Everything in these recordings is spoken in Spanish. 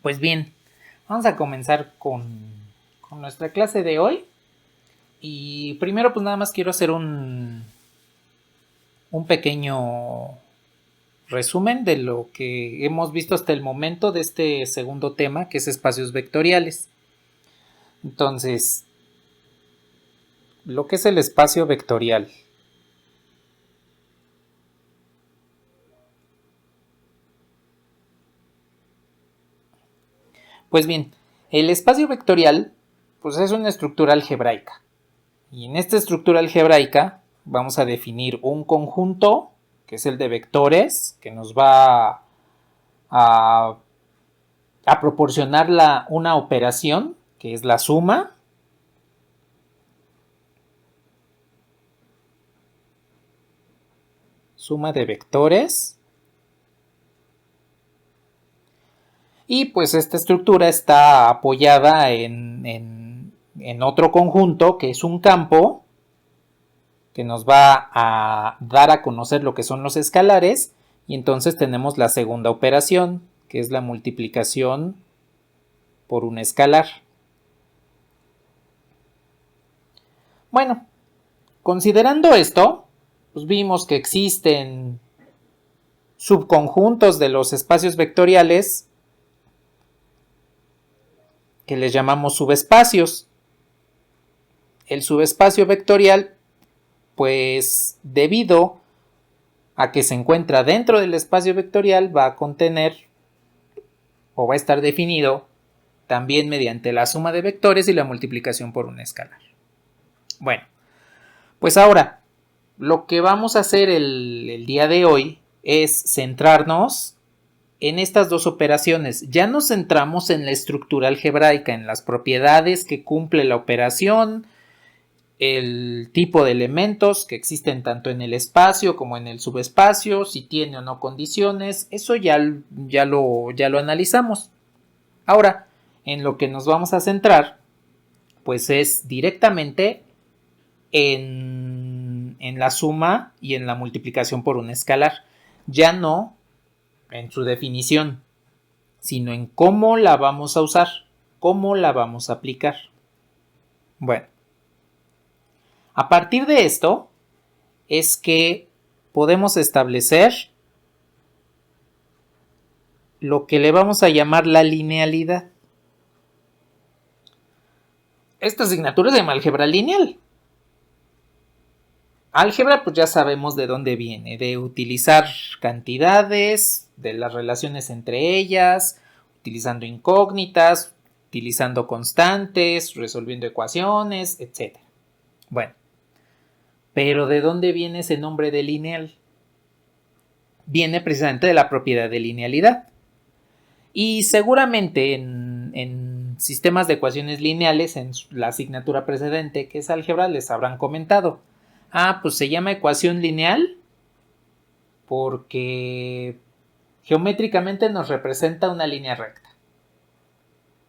Pues bien, vamos a comenzar con nuestra clase de hoy. Y primero pues nada más quiero hacer un pequeño resumen de lo que hemos visto hasta el momento de este segundo tema, que es espacios vectoriales. Entonces, lo que es el espacio vectorial. Pues bien, el espacio vectorial pues es una estructura algebraica. Y en esta estructura algebraica vamos a definir un conjunto, que es el de vectores, que nos va a proporcionar una operación, que es la suma. Suma de vectores. Y pues esta estructura está apoyada en otro conjunto, que es un campo, que nos va a dar a conocer lo que son los escalares. Y entonces tenemos la segunda operación, que es la multiplicación por un escalar. Bueno, considerando esto, pues vimos que existen subconjuntos de los espacios vectoriales que les llamamos subespacios. El subespacio vectorial, pues debido a que se encuentra dentro del espacio vectorial, va a contener o va a estar definido también mediante la suma de vectores y la multiplicación por un escalar. Bueno, pues ahora lo que vamos a hacer el día de hoy es centrarnos en estas dos operaciones. Ya nos centramos en la estructura algebraica, en las propiedades que cumple la operación, el tipo de elementos que existen tanto en el espacio como en el subespacio, si tiene o no condiciones, eso ya lo analizamos. Ahora, en lo que nos vamos a centrar, pues es directamente en la suma y en la multiplicación por un escalar. Ya no en su definición, sino en cómo la vamos a usar, cómo la vamos a aplicar. Bueno, a partir de esto es que podemos establecer lo que le vamos a llamar la linealidad. Esta asignatura se llama álgebra lineal. Álgebra, pues ya sabemos de dónde viene, de utilizar cantidades, de las relaciones entre ellas, utilizando incógnitas, utilizando constantes, resolviendo ecuaciones, etc. Bueno, pero ¿de dónde viene ese nombre de lineal? Viene precisamente de la propiedad de linealidad. Y seguramente en sistemas de ecuaciones lineales, en la asignatura precedente, que es álgebra, les habrán comentado. Pues se llama ecuación lineal porque geométricamente nos representa una línea recta.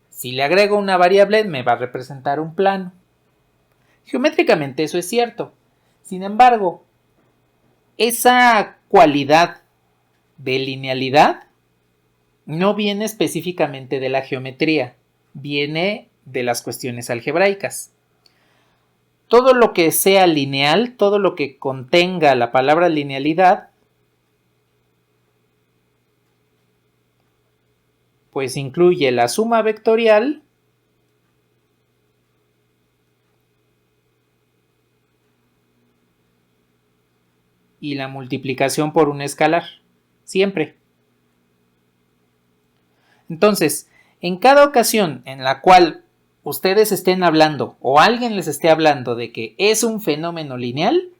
Si le agrego una variable, me va a representar un plano. Geométricamente eso es cierto. Sin embargo, esa cualidad de linealidad no viene específicamente de la geometría, viene de las cuestiones algebraicas. Todo lo que sea lineal, todo lo que contenga la palabra linealidad, pues incluye la suma vectorial y la multiplicación por un escalar, siempre. Entonces, en cada ocasión en la cual ustedes estén hablando o alguien les esté hablando de que es un fenómeno lineal,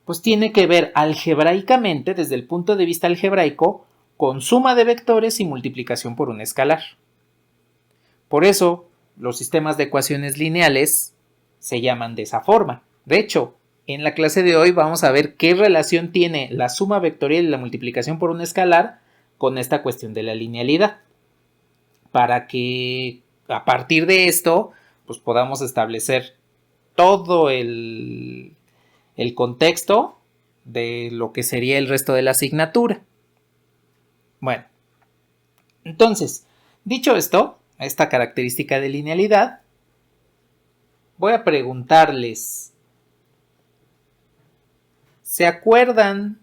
pues tiene que ver algebraicamente, desde el punto de vista algebraico, con suma de vectores y multiplicación por un escalar. Por eso, los sistemas de ecuaciones lineales se llaman de esa forma. De hecho, en la clase de hoy vamos a ver qué relación tiene la suma vectorial y la multiplicación por un escalar con esta cuestión de la linealidad, para que a partir de esto pues podamos establecer todo el contexto de lo que sería el resto de la asignatura. Bueno, entonces, Dicho esto, esta característica de linealidad, voy a preguntarles, ¿se acuerdan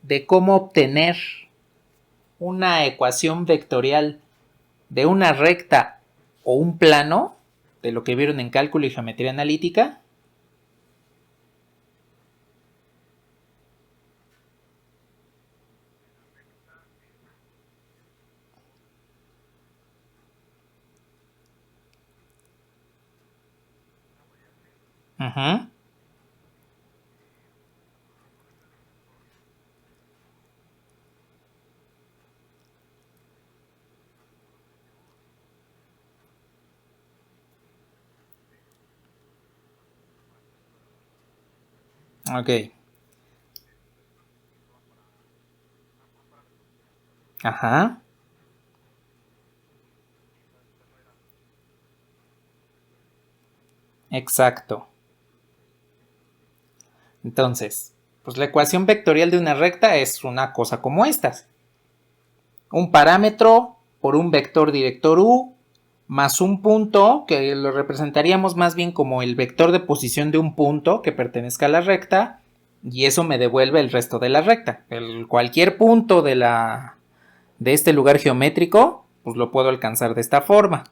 de cómo obtener una ecuación vectorial de una recta o un plano, de lo que vieron en cálculo y geometría analítica? Ajá. Ok. Ajá. Exacto. Entonces, pues la ecuación vectorial de una recta es una cosa como estas. Un parámetro por un vector director u más un punto, que lo representaríamos más bien como el vector de posición de un punto que pertenezca a la recta, y eso me devuelve el resto de la recta. Cualquier punto de este lugar geométrico, pues lo puedo alcanzar de esta forma.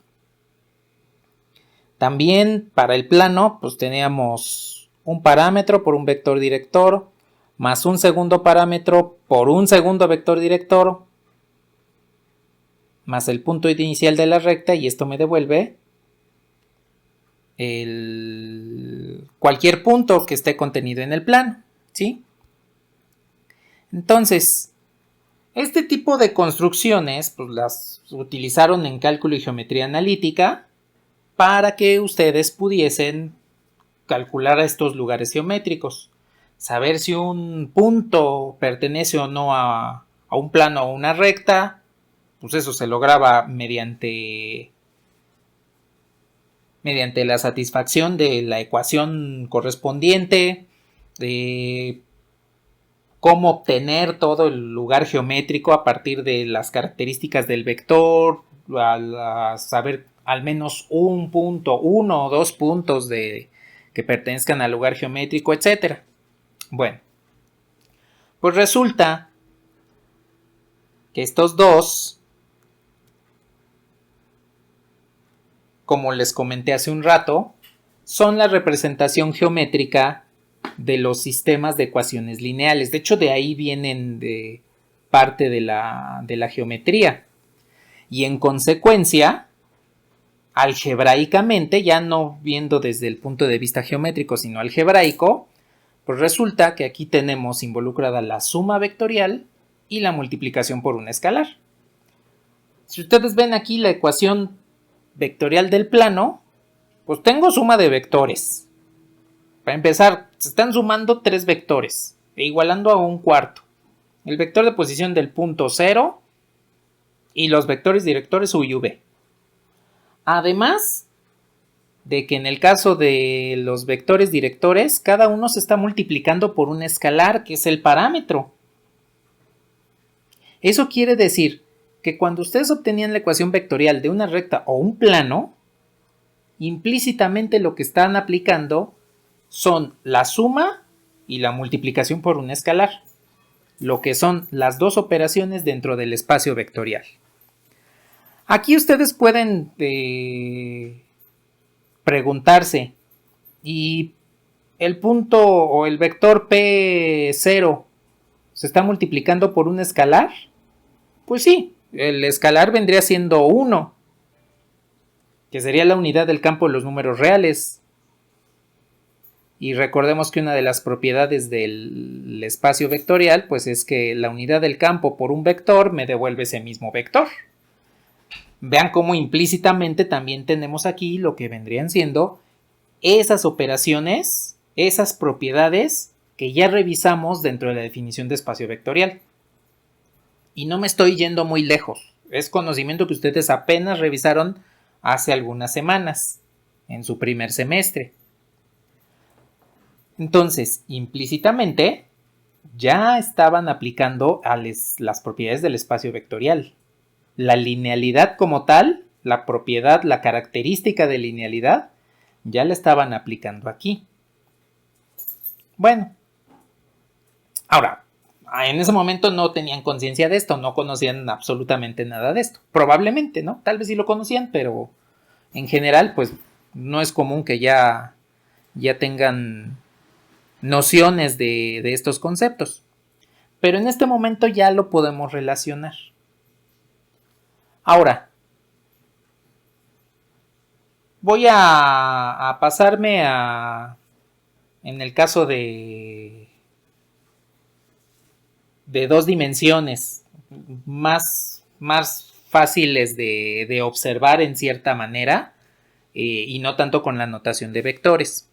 También para el plano, pues teníamos un parámetro por un vector director, más un segundo parámetro por un segundo vector director, más el punto inicial de la recta, y esto me devuelve cualquier punto que esté contenido en el plano, ¿sí? Entonces, este tipo de construcciones pues las utilizaron en cálculo y geometría analítica para que ustedes pudiesen calcular estos lugares geométricos, saber si un punto pertenece o no a un plano o una recta. Pues eso se lograba mediante la satisfacción de la ecuación correspondiente, de cómo obtener todo el lugar geométrico a partir de las características del vector, a saber al menos un punto, uno o dos puntos que pertenezcan al lugar geométrico, etc. Bueno, pues resulta que estos dos, como les comenté hace un rato, son la representación geométrica de los sistemas de ecuaciones lineales. De hecho, de ahí vienen de parte de la geometría. Y en consecuencia, algebraicamente, ya no viendo desde el punto de vista geométrico, sino algebraico, pues resulta que aquí tenemos involucrada la suma vectorial y la multiplicación por un escalar. Si ustedes ven aquí la ecuación vectorial del plano, pues tengo suma de vectores. Para empezar, se están sumando 3 vectores e igualando a un cuarto. El vector de posición del punto 0 y los vectores directores U y V. Además de que en el caso de los vectores directores, cada uno se está multiplicando por un escalar, que es el parámetro. Eso quiere decir que cuando ustedes obtenían la ecuación vectorial de una recta o un plano, implícitamente lo que están aplicando son la suma y la multiplicación por un escalar, lo que son las dos operaciones dentro del espacio vectorial. Aquí ustedes pueden preguntarse, ¿y el punto o el vector P0 se está multiplicando por un escalar? Pues sí, el escalar vendría siendo 1, que sería la unidad del campo de los números reales. Y recordemos que una de las propiedades del espacio vectorial pues es que la unidad del campo por un vector me devuelve ese mismo vector. Vean cómo implícitamente también tenemos aquí lo que vendrían siendo esas operaciones, esas propiedades que ya revisamos dentro de la definición de espacio vectorial. Y no me estoy yendo muy lejos, es conocimiento que ustedes apenas revisaron hace algunas semanas en su primer semestre. Entonces, implícitamente, ya estaban aplicando a las propiedades del espacio vectorial. La linealidad como tal, la propiedad, la característica de linealidad, ya la estaban aplicando aquí. Bueno, ahora, en ese momento no tenían conciencia de esto, no conocían absolutamente nada de esto. Probablemente, ¿no? Tal vez sí lo conocían, pero en general, pues no es común que ya tengan nociones de estos conceptos. Pero en este momento ya lo podemos relacionar. Ahora, voy a pasarme en el caso de dos dimensiones más fáciles de observar en cierta manera, y no tanto con la notación de vectores.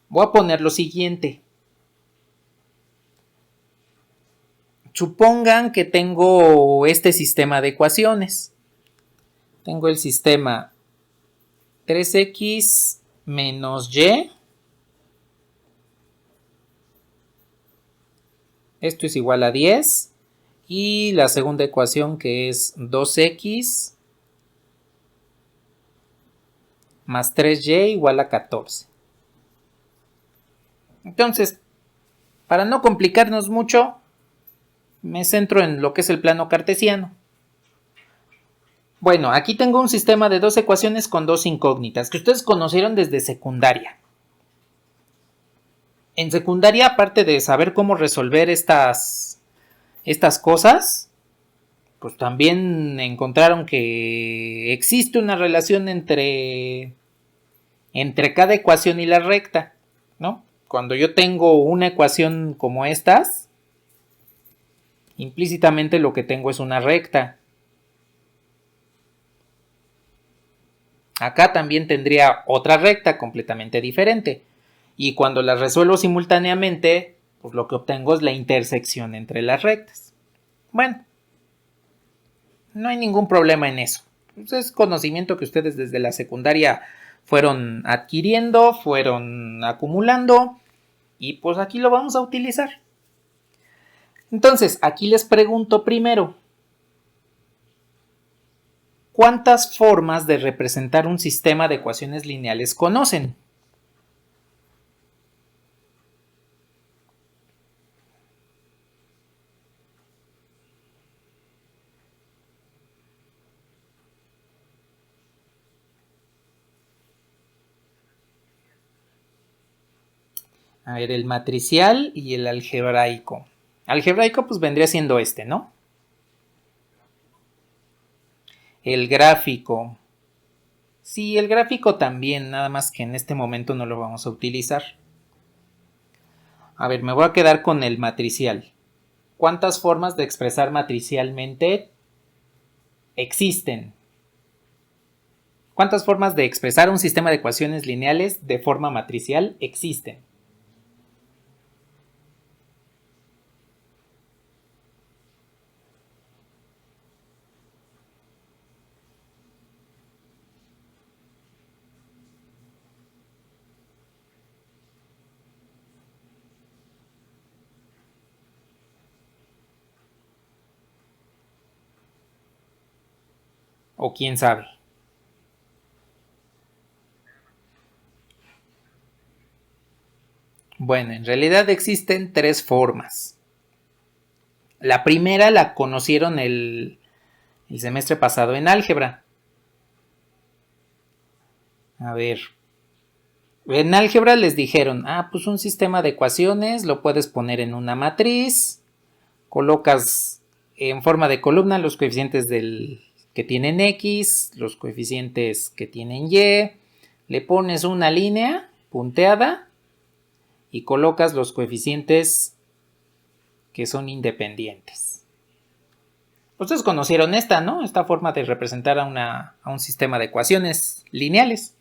Voy a poner lo siguiente. Supongan que tengo este sistema de ecuaciones. Tengo el sistema 3x menos y. Esto es igual a 10. Y la segunda ecuación, que es 2x más 3y igual a 14. Entonces, para no complicarnos mucho, me centro en lo que es el plano cartesiano. Bueno, aquí tengo un sistema de dos ecuaciones con dos incógnitas que ustedes conocieron desde secundaria. En secundaria, aparte de saber cómo resolver estas cosas, pues también encontraron que existe una relación entre cada ecuación y la recta, ¿no? Cuando yo tengo una ecuación como estas, implícitamente lo que tengo es una recta. Acá también tendría otra recta completamente diferente. Y cuando las resuelvo simultáneamente, pues lo que obtengo es la intersección entre las rectas. Bueno, no hay ningún problema en eso. Pues es conocimiento que ustedes desde la secundaria fueron adquiriendo, fueron acumulando, y pues aquí lo vamos a utilizar. Entonces, aquí les pregunto primero, ¿cuántas formas de representar un sistema de ecuaciones lineales conocen? A ver, el matricial y el algebraico. Algebraico pues vendría siendo este, ¿no? El gráfico. Sí, el gráfico también, nada más que en este momento no lo vamos a utilizar. A ver, me voy a quedar con el matricial. ¿Cuántas formas de expresar matricialmente existen? ¿Cuántas formas de expresar un sistema de ecuaciones lineales de forma matricial existen? ¿O quién sabe? Bueno, en realidad existen tres formas. La primera la conocieron el semestre pasado en álgebra. A ver, en álgebra les dijeron, pues un sistema de ecuaciones lo puedes poner en una matriz, colocas en forma de columna los coeficientes que tienen X, los coeficientes que tienen Y, le pones una línea punteada y colocas los coeficientes que son independientes. Ustedes conocieron esta, ¿no? Esta forma de representar a un sistema de ecuaciones lineales.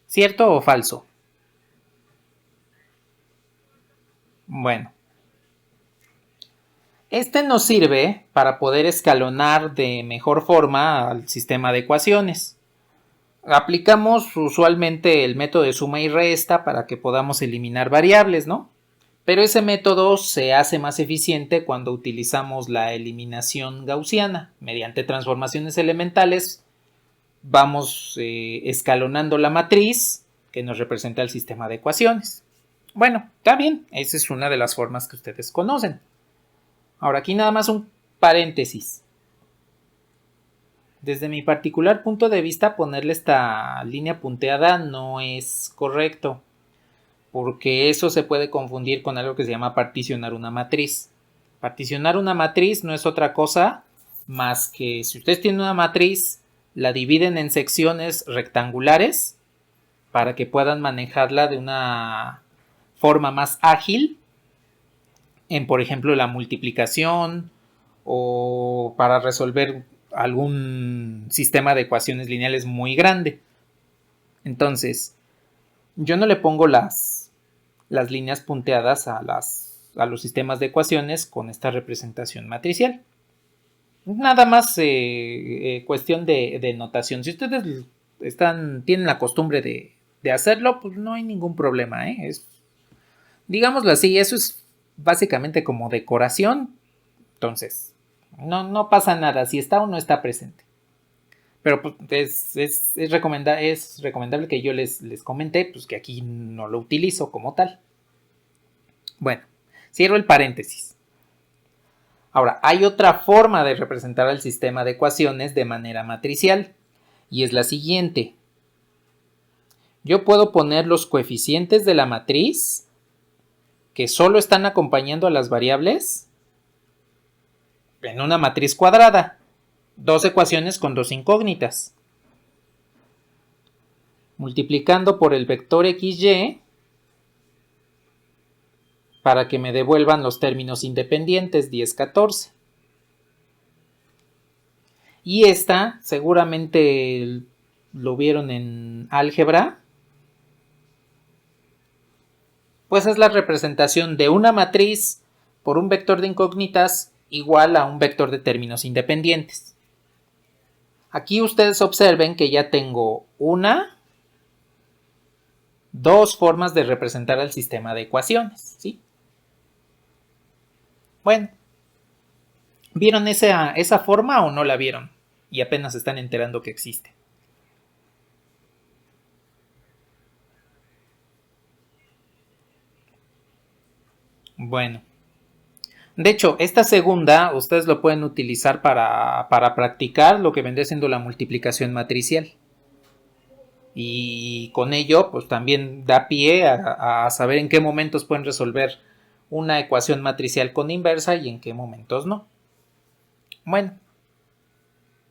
¿Cierto o falso? Bueno. Este nos sirve para poder escalonar de mejor forma al sistema de ecuaciones. Aplicamos usualmente el método de suma y resta para que podamos eliminar variables, ¿no? Pero ese método se hace más eficiente cuando utilizamos la eliminación gaussiana. Mediante transformaciones elementales vamos escalonando la matriz que nos representa el sistema de ecuaciones. Bueno, está bien, esa es una de las formas que ustedes conocen. Ahora aquí nada más un paréntesis. Desde mi particular punto de vista, ponerle esta línea punteada no es correcto, porque eso se puede confundir con algo que se llama particionar una matriz. Particionar una matriz no es otra cosa más que si ustedes tienen una matriz, la dividen en secciones rectangulares para que puedan manejarla de una forma más ágil en, por ejemplo, la multiplicación o para resolver algún sistema de ecuaciones lineales muy grande. Entonces, yo no le pongo las líneas punteadas a los sistemas de ecuaciones con esta representación matricial. Nada más cuestión de notación. Si ustedes tienen la costumbre de hacerlo, pues no hay ningún problema, ¿eh? Digámoslo así, eso es básicamente como decoración. Entonces, no pasa nada si está o no está presente. Pero pues, es recomendable que yo les comente pues, que aquí no lo utilizo como tal. Bueno, cierro el paréntesis. Ahora, hay otra forma de representar el sistema de ecuaciones de manera matricial, y es la siguiente. Yo puedo poner los coeficientes de la matriz, que solo están acompañando a las variables, en una matriz cuadrada. Dos ecuaciones con dos incógnitas. Multiplicando por el vector XY para que me devuelvan los términos independientes 10, 14. Y esta seguramente lo vieron en álgebra. Pues es la representación de una matriz por un vector de incógnitas igual a un vector de términos independientes. Aquí ustedes observen que ya tengo dos formas de representar el sistema de ecuaciones, ¿sí? Bueno, ¿vieron esa forma o no la vieron? Y apenas se están enterando que existe. Bueno. De hecho, esta segunda ustedes lo pueden utilizar para practicar lo que vendría siendo la multiplicación matricial. Y con ello, pues también da pie a saber en qué momentos pueden resolver una ecuación matricial con inversa y en qué momentos no. Bueno,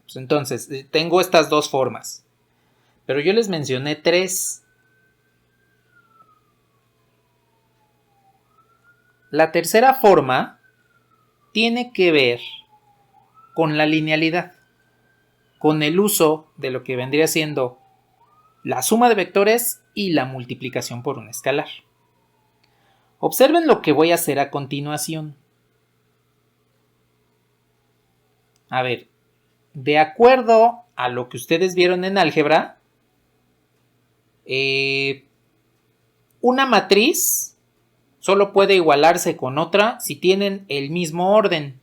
pues entonces tengo estas dos formas, pero yo les mencioné tres. La tercera forma tiene que ver con la linealidad, con el uso de lo que vendría siendo la suma de vectores y la multiplicación por un escalar. Observen lo que voy a hacer a continuación. A ver, de acuerdo a lo que ustedes vieron en álgebra, una matriz solo puede igualarse con otra si tienen el mismo orden.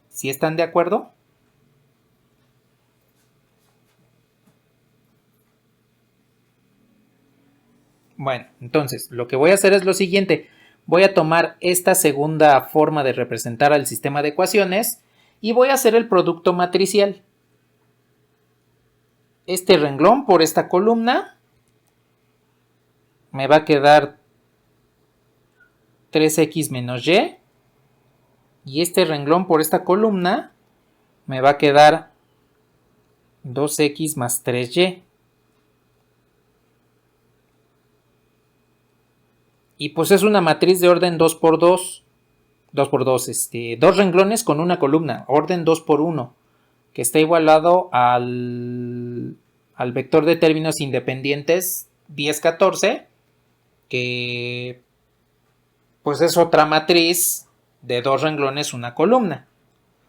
¿Sí están de acuerdo? Bueno, entonces lo que voy a hacer es lo siguiente. Voy a tomar esta segunda forma de representar al sistema de ecuaciones y voy a hacer el producto matricial. Este renglón por esta columna me va a quedar 3x menos y. Y este renglón por esta columna me va a quedar 2x más 3y. Y pues es una matriz de orden 2x2. 2x2, dos renglones con una columna, orden 2x1, que está igualado al vector de términos independientes 10, 14, que pues es otra matriz de dos renglones, una columna.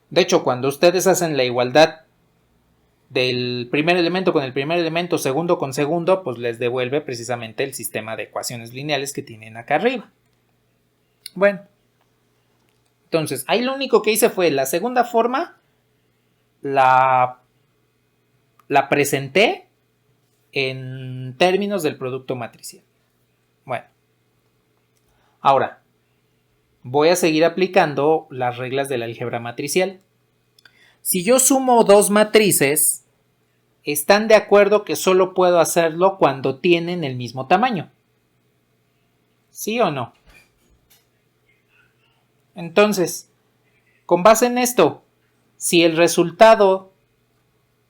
De hecho, cuando ustedes hacen la igualdad del primer elemento con el primer elemento, segundo con segundo, pues les devuelve precisamente el sistema de ecuaciones lineales que tienen acá arriba. Bueno, entonces ahí lo único que hice fue la segunda forma, la presenté en términos del producto matricial. Bueno, ahora voy a seguir aplicando las reglas del álgebra matricial. Si yo sumo dos matrices, están de acuerdo que solo puedo hacerlo cuando tienen el mismo tamaño. ¿Sí o no? Entonces, con base en esto, si el resultado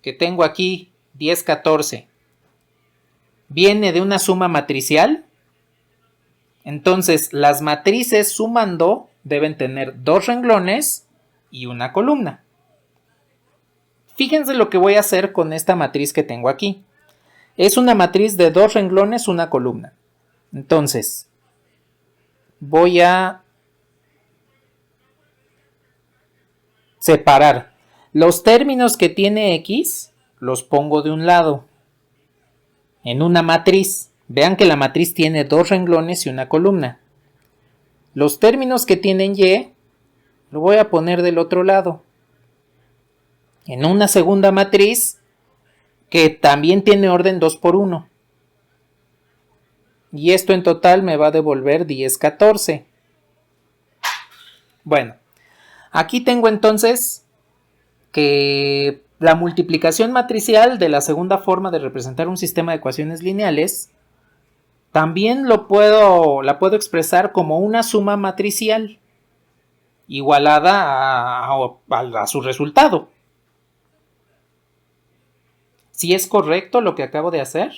que tengo aquí, 10, 14, viene de una suma matricial, entonces las matrices sumando deben tener dos renglones y una columna. Fíjense lo que voy a hacer con esta matriz que tengo aquí. Es una matriz de dos renglones, una columna. Entonces, voy a separar los términos que tiene X, los pongo de un lado en una matriz. Vean que la matriz tiene dos renglones y una columna. Los términos que tienen Y, lo voy a poner del otro lado en una segunda matriz que también tiene orden 2 por 1. Y esto en total me va a devolver 10, 14. Bueno, aquí tengo entonces que la multiplicación matricial de la segunda forma de representar un sistema de ecuaciones lineales también la puedo expresar como una suma matricial igualada a su resultado. ¿Sí es correcto lo que acabo de hacer?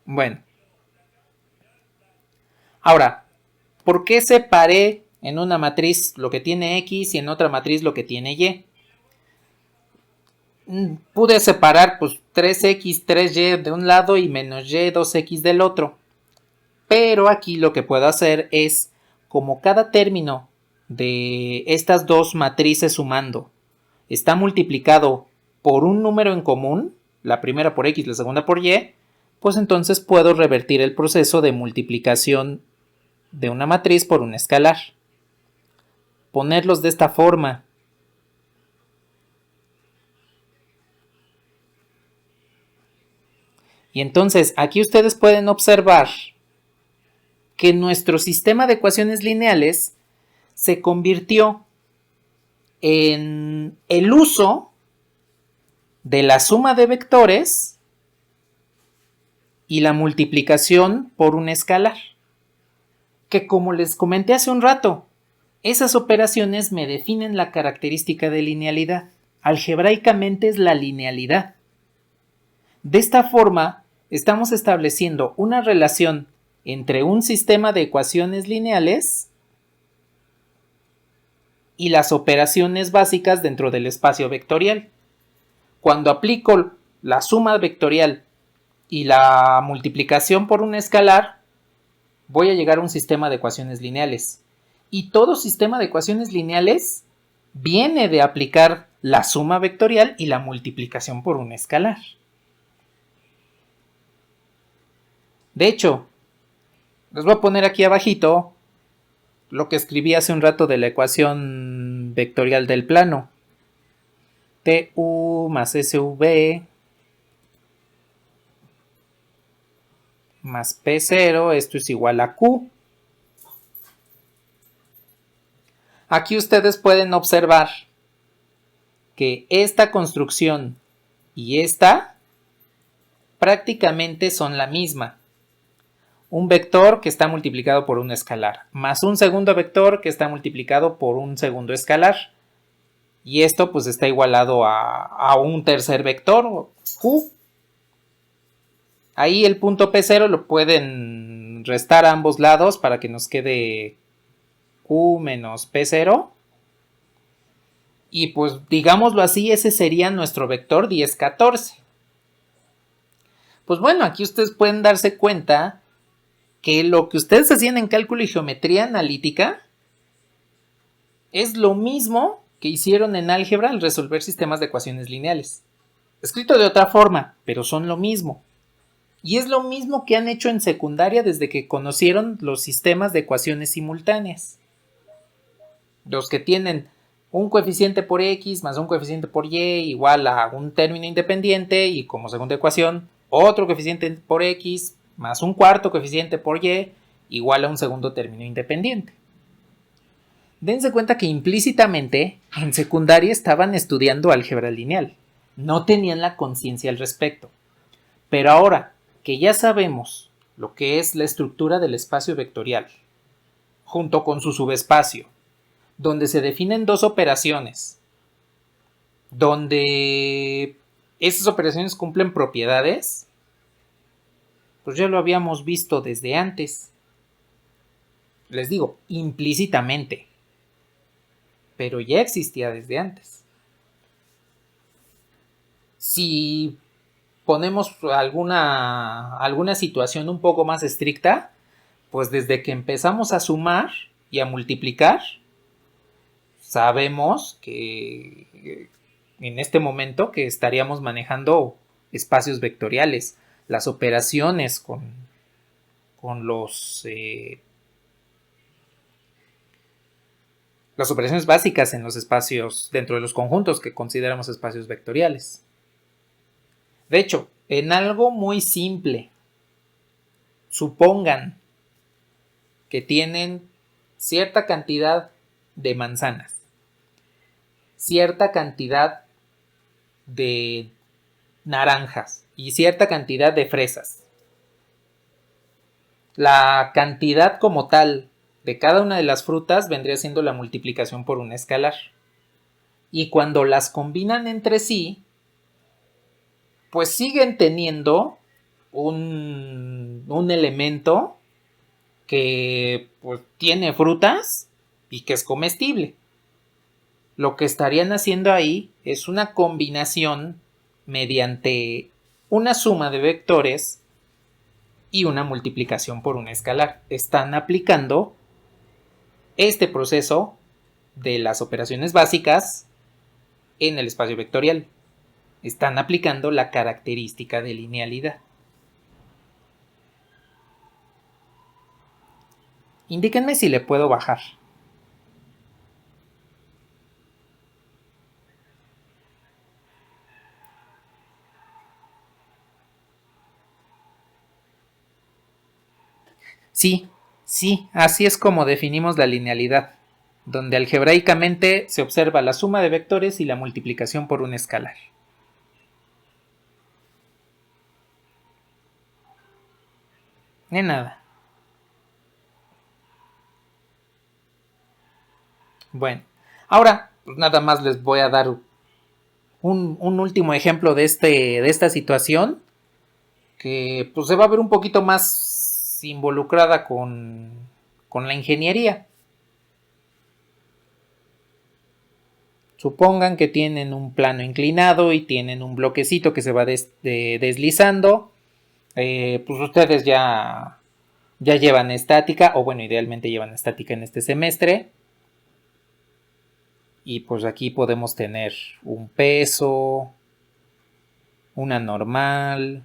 Bueno. Ahora, ¿por qué separé en una matriz lo que tiene X y en otra matriz lo que tiene Y? Pude separar pues 3X, 3Y de un lado y menos Y, 2X del otro. Pero aquí lo que puedo hacer es, como cada término de estas dos matrices sumando está multiplicado por un número en común, la primera por X, la segunda por Y, pues entonces puedo revertir el proceso de multiplicación de una matriz por un escalar. Ponerlos de esta forma. Y entonces aquí ustedes pueden observar que nuestro sistema de ecuaciones lineales se convirtió en el uso de la suma de vectores y la multiplicación por un escalar. Que como les comenté hace un rato, esas operaciones me definen la característica de linealidad. Algebraicamente es la linealidad. De esta forma, estamos estableciendo una relación entre un sistema de ecuaciones lineales y las operaciones básicas dentro del espacio vectorial. Cuando aplico la suma vectorial y la multiplicación por un escalar, voy a llegar a un sistema de ecuaciones lineales. Y todo sistema de ecuaciones lineales viene de aplicar la suma vectorial y la multiplicación por un escalar. De hecho, les voy a poner aquí abajito lo que escribí hace un rato de la ecuación vectorial del plano. TU más SV más P0, esto es igual a Q. Aquí ustedes pueden observar que esta construcción y esta prácticamente son la misma. Un vector que está multiplicado por un escalar, más un segundo vector que está multiplicado por un segundo escalar. Y esto pues está igualado a un tercer vector, Q. Ahí el punto P0 lo pueden restar a ambos lados para que nos quede Q menos P0. Y pues digámoslo así, ese sería nuestro vector 10, 14. Pues bueno, aquí ustedes pueden darse cuenta que lo que ustedes hacían en cálculo y geometría analítica es lo mismo que hicieron en álgebra al resolver sistemas de ecuaciones lineales. Escrito de otra forma, pero son lo mismo. Y es lo mismo que han hecho en secundaria desde que conocieron los sistemas de ecuaciones simultáneas. Los que tienen un coeficiente por x más un coeficiente por y igual a un término independiente y como segunda ecuación otro coeficiente por x más un cuarto coeficiente por y igual a un segundo término independiente. Dense cuenta que implícitamente en secundaria estaban estudiando álgebra lineal. No tenían la conciencia al respecto. Pero ahora que ya sabemos lo que es la estructura del espacio vectorial, junto con su subespacio, donde se definen dos operaciones, donde esas operaciones cumplen propiedades, pues ya lo habíamos visto desde antes. Les digo, implícitamente, pero ya existía desde antes. Si ponemos alguna situación un poco más estricta, pues desde que empezamos a sumar y a multiplicar, sabemos que en este momento que estaríamos manejando espacios vectoriales, las operaciones con las operaciones básicas en los espacios dentro de los conjuntos que consideramos espacios vectoriales. De hecho, en algo muy simple, supongan que tienen cierta cantidad de manzanas, cierta cantidad de naranjas y cierta cantidad de fresas. La cantidad como tal de cada una de las frutas vendría siendo la multiplicación por un escalar. Y cuando las combinan entre sí, pues siguen teniendo un elemento que pues, tiene frutas y que es comestible. Lo que estarían haciendo ahí es una combinación mediante una suma de vectores y una multiplicación por un escalar. Están aplicando este proceso de las operaciones básicas en el espacio vectorial. Están aplicando la característica de linealidad. Indíquenme si le puedo bajar. Sí, así es como definimos la linealidad, donde algebraicamente se observa la suma de vectores y la multiplicación por un escalar. De nada. Bueno, ahora pues nada más les voy a dar un último ejemplo de esta situación que pues se va a ver un poquito más involucrada con la ingeniería. Supongan que tienen un plano inclinado y tienen un bloquecito que se va deslizando. Pues ustedes ya llevan estática, o bueno, idealmente llevan estática en este semestre. Y pues aquí podemos tener un peso, una normal,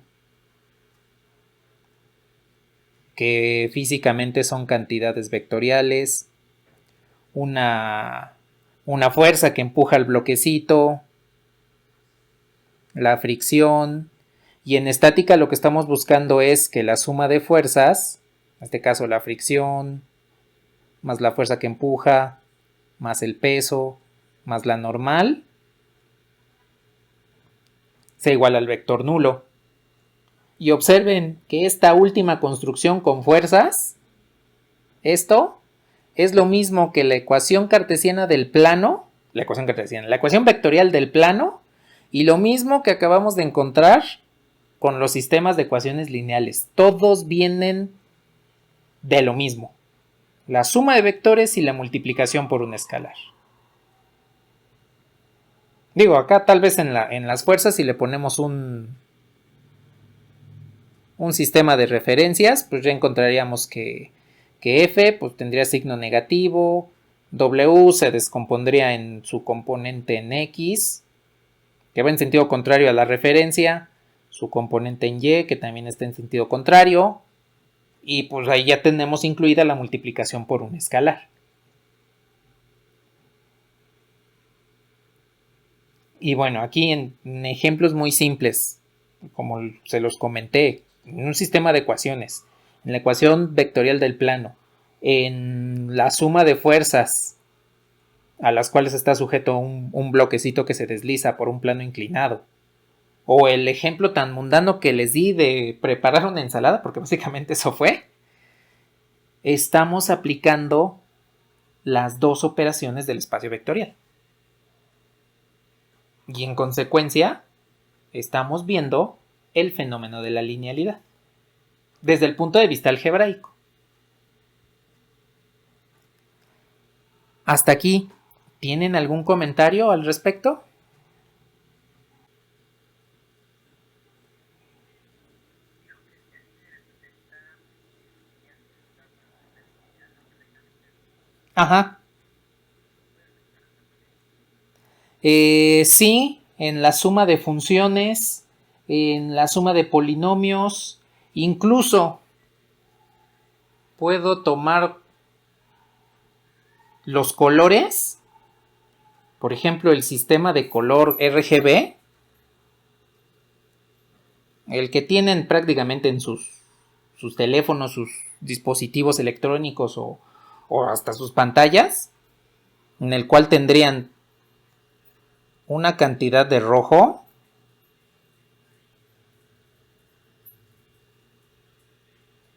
que físicamente son cantidades vectoriales, una fuerza que empuja el bloquecito, la fricción, y en estática lo que estamos buscando es que la suma de fuerzas, en este caso la fricción, más la fuerza que empuja, más el peso, más la normal, sea igual al vector nulo. Y observen que esta última construcción con fuerzas, esto es lo mismo que la ecuación cartesiana del plano, la ecuación vectorial del plano, y lo mismo que acabamos de encontrar con los sistemas de ecuaciones lineales. Todos vienen de lo mismo. La suma de vectores y la multiplicación por un escalar. Digo, acá tal vez en las fuerzas si le ponemos un sistema de referencias, pues ya encontraríamos que F pues tendría signo negativo, W se descompondría en su componente en X, que va en sentido contrario a la referencia, su componente en Y, que también está en sentido contrario, y pues ahí ya tenemos incluida la multiplicación por un escalar. Y bueno, aquí en ejemplos muy simples, como se los comenté, en un sistema de ecuaciones, en la ecuación vectorial del plano, en la suma de fuerzas a las cuales está sujeto un bloquecito que se desliza por un plano inclinado, o el ejemplo tan mundano que les di de preparar una ensalada, porque básicamente eso fue, estamos aplicando las dos operaciones del espacio vectorial. Y en consecuencia, estamos viendo el fenómeno de la linealidad desde el punto de vista algebraico. Hasta aquí, ¿tienen algún comentario al respecto? Ajá. Sí, en la suma de funciones, en la suma de polinomios, incluso puedo tomar los colores, por ejemplo, el sistema de color RGB, el que tienen prácticamente en sus teléfonos, sus dispositivos electrónicos o hasta sus pantallas, en el cual tendrían una cantidad de rojo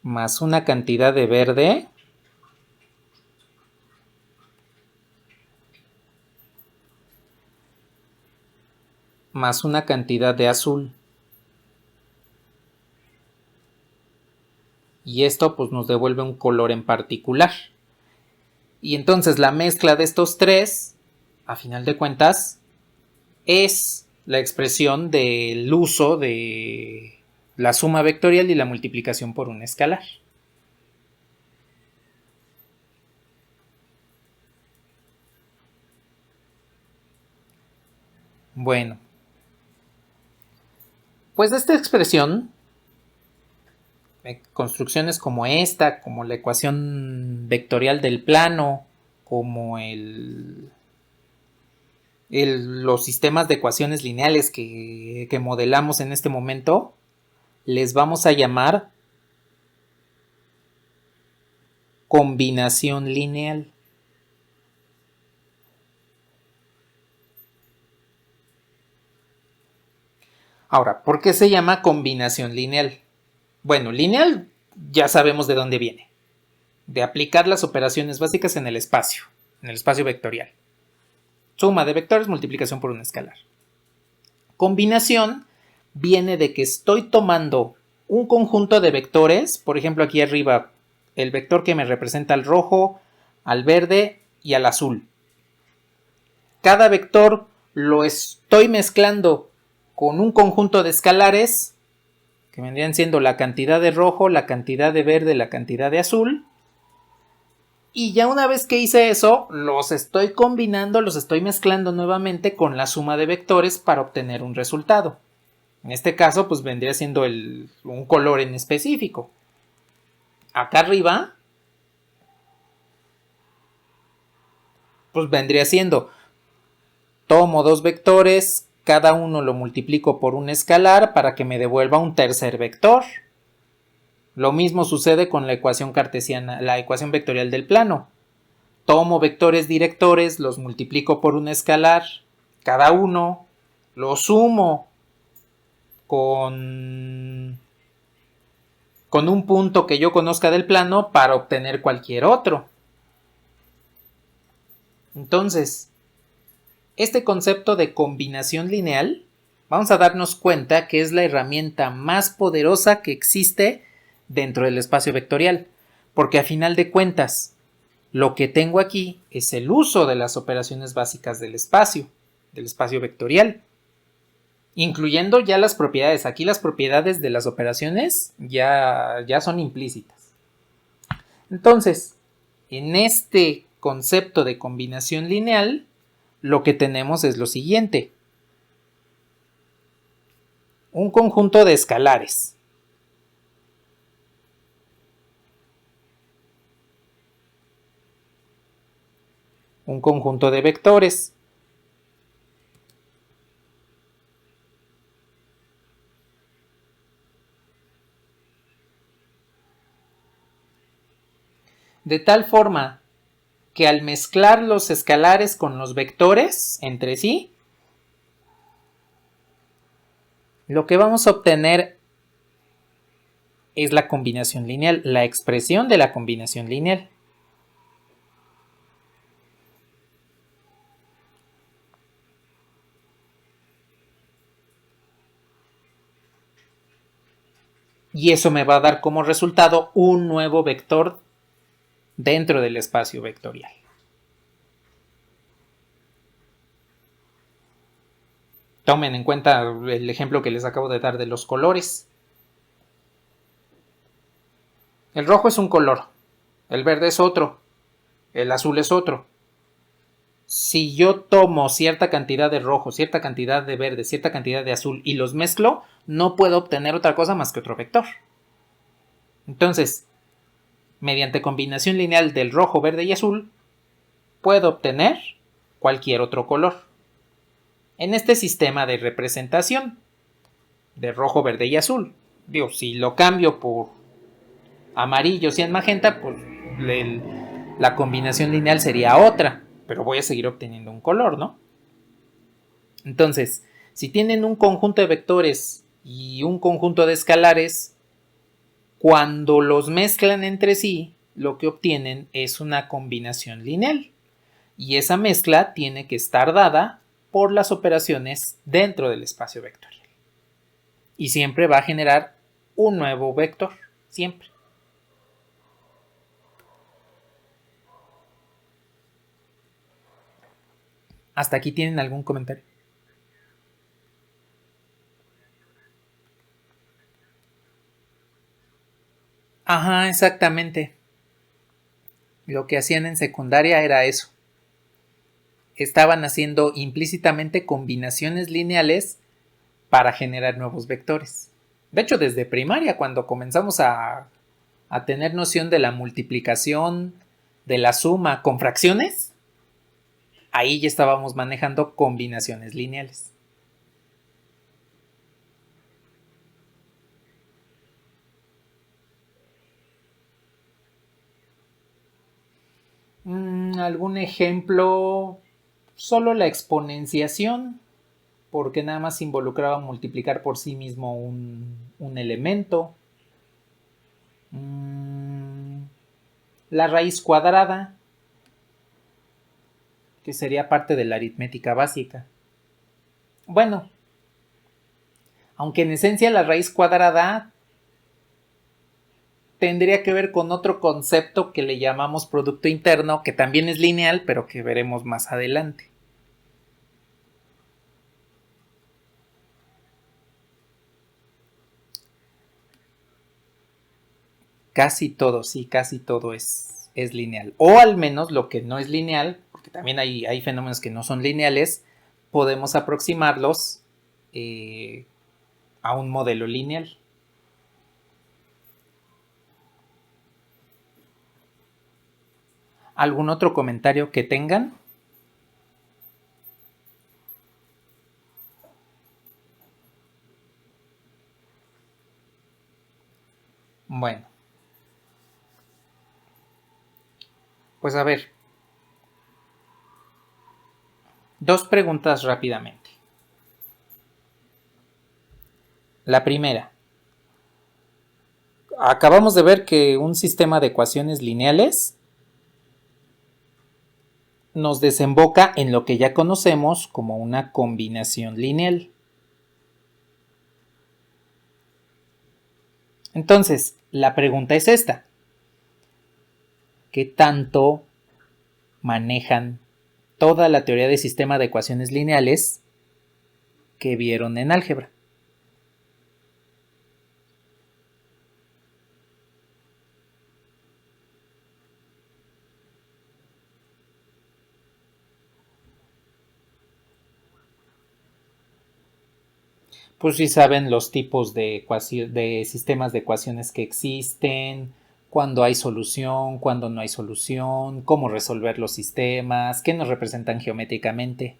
más una cantidad de verde más una cantidad de azul. Y esto pues nos devuelve un color en particular. Y entonces la mezcla de estos tres, a final de cuentas, es la expresión del uso de la suma vectorial y la multiplicación por un escalar. Bueno, pues de esta expresión, construcciones como esta, como la ecuación vectorial del plano, como los sistemas de ecuaciones lineales que modelamos en este momento, les vamos a llamar combinación lineal. Ahora, ¿por qué se llama combinación lineal? Bueno, lineal ya sabemos de dónde viene. De aplicar las operaciones básicas en el espacio vectorial. Suma de vectores, multiplicación por un escalar. Combinación viene de que estoy tomando un conjunto de vectores, por ejemplo aquí arriba el vector que me representa al rojo, al verde y al azul. Cada vector lo estoy mezclando con un conjunto de escalares que vendrían siendo la cantidad de rojo, la cantidad de verde, la cantidad de azul. Y ya una vez que hice eso, los estoy combinando, los estoy mezclando nuevamente con la suma de vectores para obtener un resultado. En este caso, pues vendría siendo un color en específico. Acá arriba, pues vendría siendo, tomo dos vectores, cada uno lo multiplico por un escalar para que me devuelva un tercer vector. Lo mismo sucede con la ecuación cartesiana, la ecuación vectorial del plano. Tomo vectores directores, los multiplico por un escalar, cada uno, lo sumo con un punto que yo conozca del plano para obtener cualquier otro. Entonces, este concepto de combinación lineal, vamos a darnos cuenta que es la herramienta más poderosa que existe dentro del espacio vectorial, porque a final de cuentas, lo que tengo aquí es el uso de las operaciones básicas del espacio vectorial, incluyendo ya las propiedades. Aquí las propiedades de las operaciones ya son implícitas. Entonces, en este concepto de combinación lineal, lo que tenemos es lo siguiente. Un conjunto de escalares. Un conjunto de vectores. De tal forma que al mezclar los escalares con los vectores entre sí, lo que vamos a obtener es la combinación lineal, la expresión de la combinación lineal. Y eso me va a dar como resultado un nuevo vector dentro del espacio vectorial. Tomen en cuenta el ejemplo que les acabo de dar de los colores. El rojo es un color, el verde es otro, el azul es otro. Si yo tomo cierta cantidad de rojo, cierta cantidad de verde, cierta cantidad de azul y los mezclo, no puedo obtener otra cosa más que otro vector. Entonces, mediante combinación lineal del rojo, verde y azul, puedo obtener cualquier otro color. En este sistema de representación de rojo, verde y azul, digo, si lo cambio por amarillo, cian, magenta, pues la combinación lineal sería otra, pero voy a seguir obteniendo un color, ¿no? Entonces, si tienen un conjunto de vectores y un conjunto de escalares, cuando los mezclan entre sí, lo que obtienen es una combinación lineal. Y esa mezcla tiene que estar dada por las operaciones dentro del espacio vectorial. Y siempre va a generar un nuevo vector, siempre. ¿Hasta aquí tienen algún comentario? Ajá, exactamente. Lo que hacían en secundaria era eso. Estaban haciendo implícitamente combinaciones lineales para generar nuevos vectores. De hecho, desde primaria, cuando comenzamos a tener noción de la multiplicación, de la suma con fracciones, ahí ya estábamos manejando combinaciones lineales. ¿Algún ejemplo? Solo la exponenciación, porque nada más involucraba multiplicar por sí mismo un elemento. La raíz cuadrada, que sería parte de la aritmética básica. Bueno, aunque en esencia la raíz cuadrada tendría que ver con otro concepto que le llamamos producto interno, que también es lineal, pero que veremos más adelante. Casi todo, sí, casi todo es lineal. O al menos lo que no es lineal, porque también hay fenómenos que no son lineales, podemos aproximarlos a un modelo lineal. ¿Algún otro comentario que tengan? Bueno. Pues a ver. Dos preguntas rápidamente. La primera. Acabamos de ver que un sistema de ecuaciones lineales nos desemboca en lo que ya conocemos como una combinación lineal. Entonces, la pregunta es esta. ¿Qué tanto manejan toda la teoría de sistema de ecuaciones lineales que vieron en álgebra? Pues sí saben los tipos de sistemas de ecuaciones que existen, cuándo hay solución, cuándo no hay solución, cómo resolver los sistemas, qué nos representan geométricamente.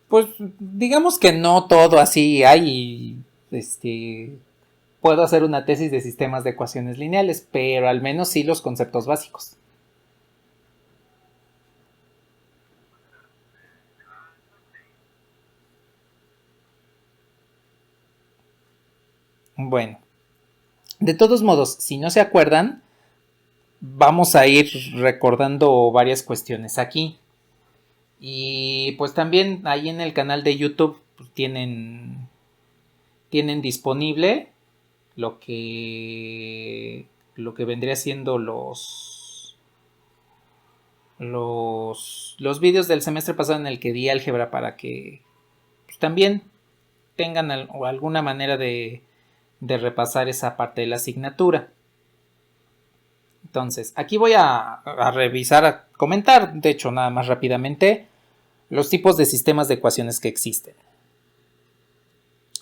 Pues digamos que no todo así hay, puedo hacer una tesis de sistemas de ecuaciones lineales, pero al menos sí los conceptos básicos. Bueno, de todos modos, si no se acuerdan, vamos a ir recordando varias cuestiones aquí. Y pues también ahí en el canal de YouTube pues, tienen disponible lo que vendría siendo los vídeos del semestre pasado en el que di álgebra para que pues, también tengan alguna manera de repasar esa parte de la asignatura. Entonces, aquí voy a revisar, a comentar, de hecho, nada más rápidamente, los tipos de sistemas de ecuaciones que existen.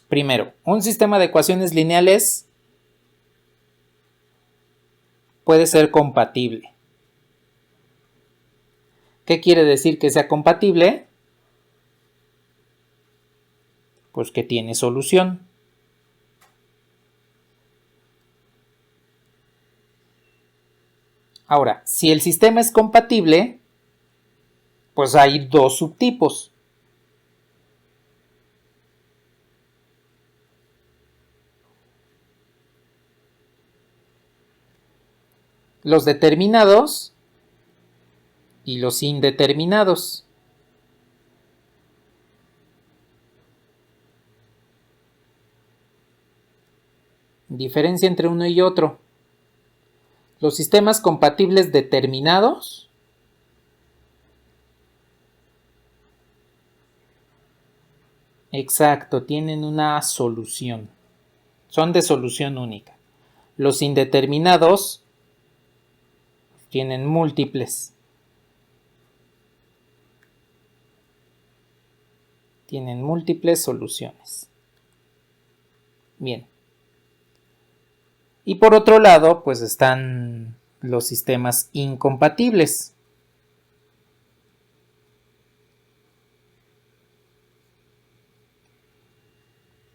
Primero, un sistema de ecuaciones lineales puede ser compatible. ¿Qué quiere decir que sea compatible? Pues que tiene solución. Ahora, si el sistema es compatible, pues hay dos subtipos. Los determinados y los indeterminados. Diferencia entre uno y otro. Los sistemas compatibles determinados exacto, tienen una solución. Son de solución única. Los indeterminados tienen múltiples. Tienen múltiples soluciones. Bien. Y por otro lado, pues están los sistemas incompatibles.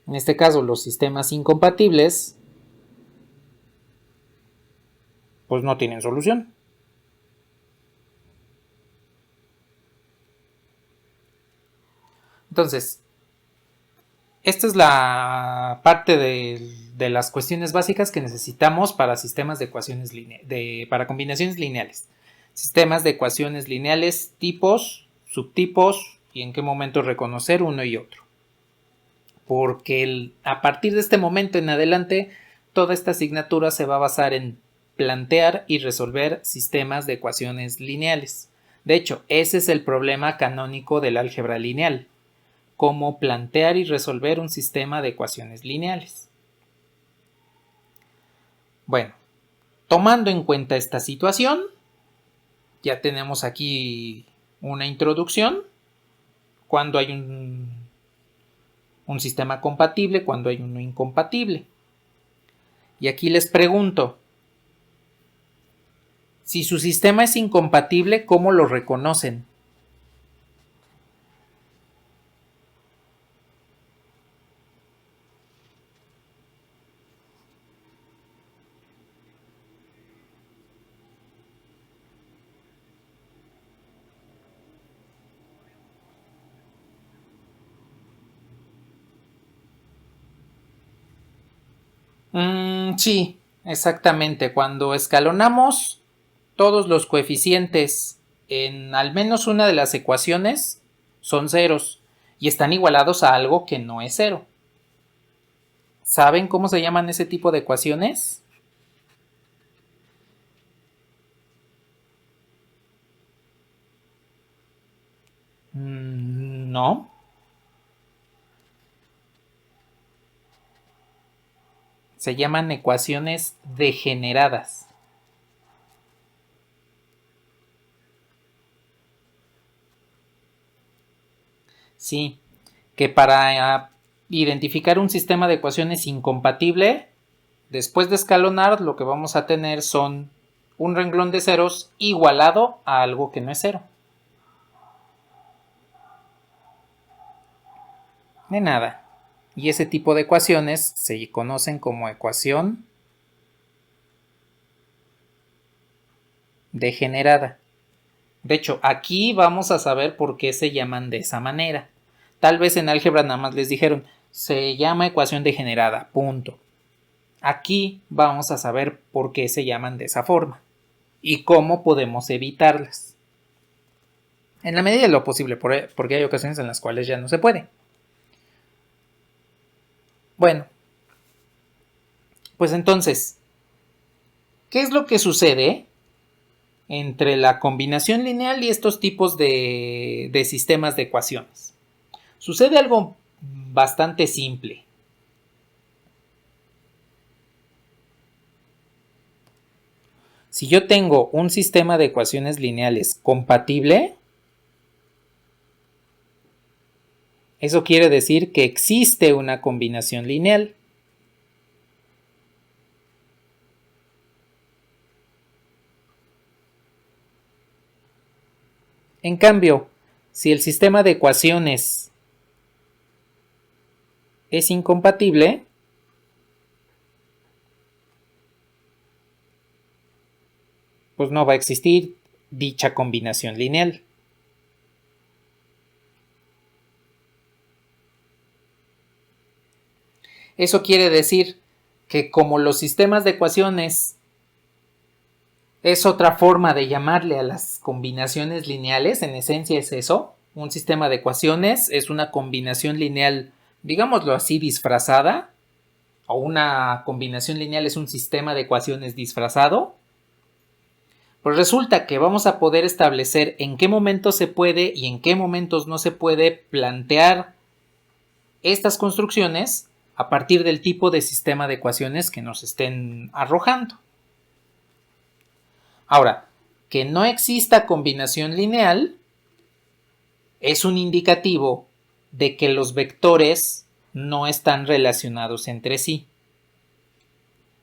En este caso, los sistemas incompatibles, pues no tienen solución. Entonces, esta es la parte de las cuestiones básicas que necesitamos para sistemas de ecuaciones para combinaciones lineales. Sistemas de ecuaciones lineales, tipos, subtipos y en qué momento reconocer uno y otro. Porque a partir de este momento en adelante, toda esta asignatura se va a basar en plantear y resolver sistemas de ecuaciones lineales. De hecho, ese es el problema canónico del álgebra lineal. Cómo plantear y resolver un sistema de ecuaciones lineales. Bueno, tomando en cuenta esta situación, ya tenemos aquí una introducción. Cuando hay un sistema compatible, cuando hay uno incompatible. Y aquí les pregunto, si su sistema es incompatible, ¿cómo lo reconocen? Sí, exactamente. Cuando escalonamos todos los coeficientes en al menos una de las ecuaciones, son ceros y están igualados a algo que no es cero. ¿Saben cómo se llaman ese tipo de ecuaciones? No. Se llaman ecuaciones degeneradas. Sí, que para identificar un sistema de ecuaciones incompatible, después de escalonar, lo que vamos a tener son un renglón de ceros igualado a algo que no es cero. De nada. Y ese tipo de ecuaciones se conocen como ecuación degenerada. De hecho, aquí vamos a saber por qué se llaman de esa manera. Tal vez en álgebra nada más les dijeron, se llama ecuación degenerada, punto. Aquí vamos a saber por qué se llaman de esa forma y cómo podemos evitarlas. En la medida de lo posible, porque hay ocasiones en las cuales ya no se puede. Bueno, pues entonces, ¿qué es lo que sucede entre la combinación lineal y estos tipos de sistemas de ecuaciones? Sucede algo bastante simple. Si yo tengo un sistema de ecuaciones lineales compatible, eso quiere decir que existe una combinación lineal. En cambio, si el sistema de ecuaciones es incompatible, pues no va a existir dicha combinación lineal. Eso quiere decir que como los sistemas de ecuaciones es otra forma de llamarle a las combinaciones lineales, en esencia es eso, un sistema de ecuaciones es una combinación lineal, digámoslo así, disfrazada, o una combinación lineal es un sistema de ecuaciones disfrazado. Pues resulta que vamos a poder establecer en qué momentos se puede y en qué momentos no se puede plantear estas construcciones a partir del tipo de sistema de ecuaciones que nos estén arrojando. Ahora, que no exista combinación lineal es un indicativo de que los vectores no están relacionados entre sí.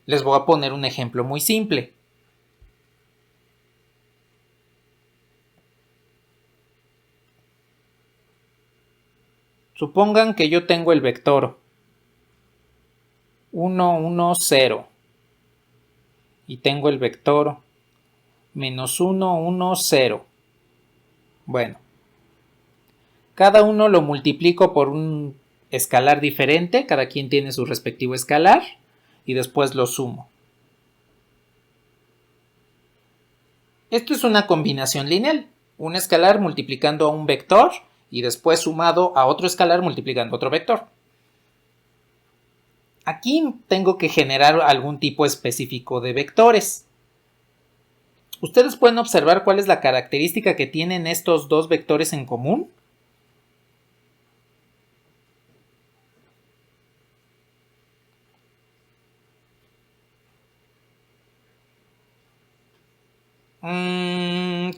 Les voy a poner un ejemplo muy simple. Supongan que yo tengo el vector 1, 1, 0 y tengo el vector menos 1, 1, 0. Bueno, cada uno lo multiplico por un escalar diferente, cada quien tiene su respectivo escalar y después lo sumo. Esto es una combinación lineal, un escalar multiplicando a un vector y después sumado a otro escalar multiplicando otro vector. Aquí tengo que generar algún tipo específico de vectores. ¿Ustedes pueden observar cuál es la característica que tienen estos dos vectores en común?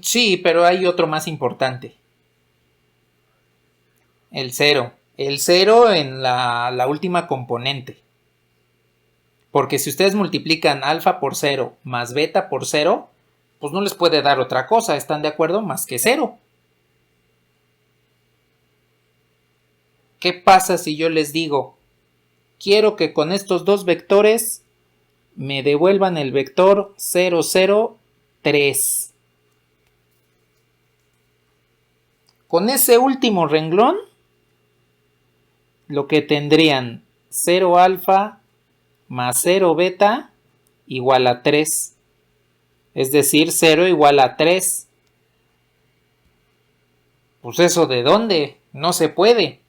Sí, pero hay otro más importante. El 0. El 0 en la última componente. Porque si ustedes multiplican alfa por 0 más beta por 0, pues no les puede dar otra cosa, ¿están de acuerdo? Más que 0. ¿Qué pasa si yo les digo, quiero que con estos dos vectores me devuelvan el vector 0, 0, 3? Con ese último renglón, lo que tendrían 0 alfa más 0 beta igual a 3. Es decir, 0 igual a 3. Pues eso, ¿de dónde? No se puede.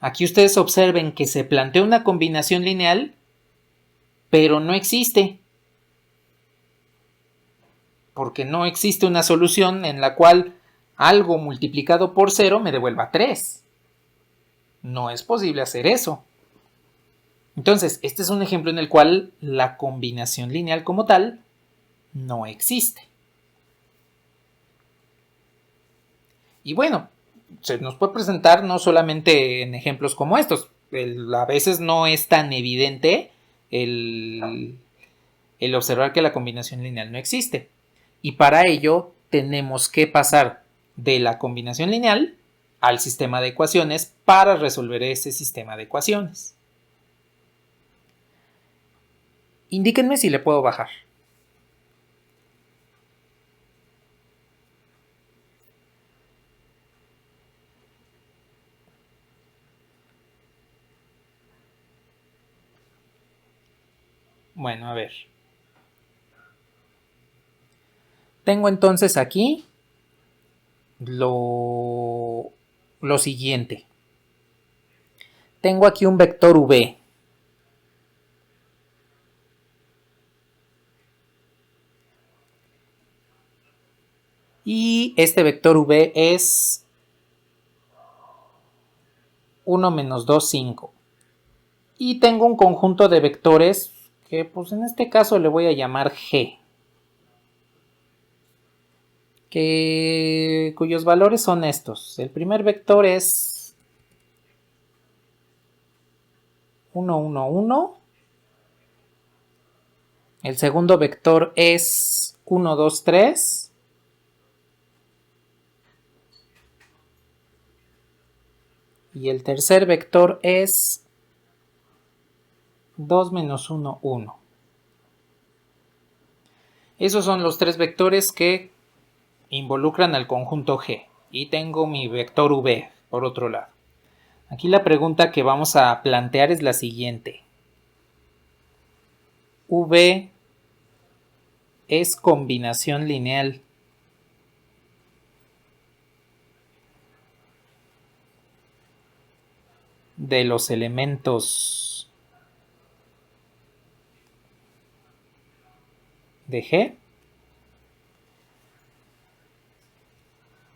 Aquí ustedes observen que se plantea una combinación lineal, pero no existe. Porque no existe una solución en la cual algo multiplicado por 0 me devuelva 3. No es posible hacer eso. Entonces, este es un ejemplo en el cual la combinación lineal como tal no existe. Y bueno, se nos puede presentar no solamente en ejemplos como estos. A veces no es tan evidente el observar que la combinación lineal no existe. Y para ello tenemos que pasar de la combinación lineal al sistema de ecuaciones para resolver ese sistema de ecuaciones. Indíquenme si le puedo bajar. Bueno, a ver. Tengo entonces aquí lo siguiente. Tengo aquí un vector v. Y este vector v es 1 menos 2, 5. Y tengo un conjunto de vectores que pues en este caso le voy a llamar G. Cuyos valores son estos. El primer vector es 1, 1, 1. El segundo vector es 1, 2, 3. Y el tercer vector es 2 menos 1, 1. Esos son los tres vectores que involucran al conjunto G. Y tengo mi vector v por otro lado. Aquí la pregunta que vamos a plantear es la siguiente. V es combinación lineal de los elementos de G.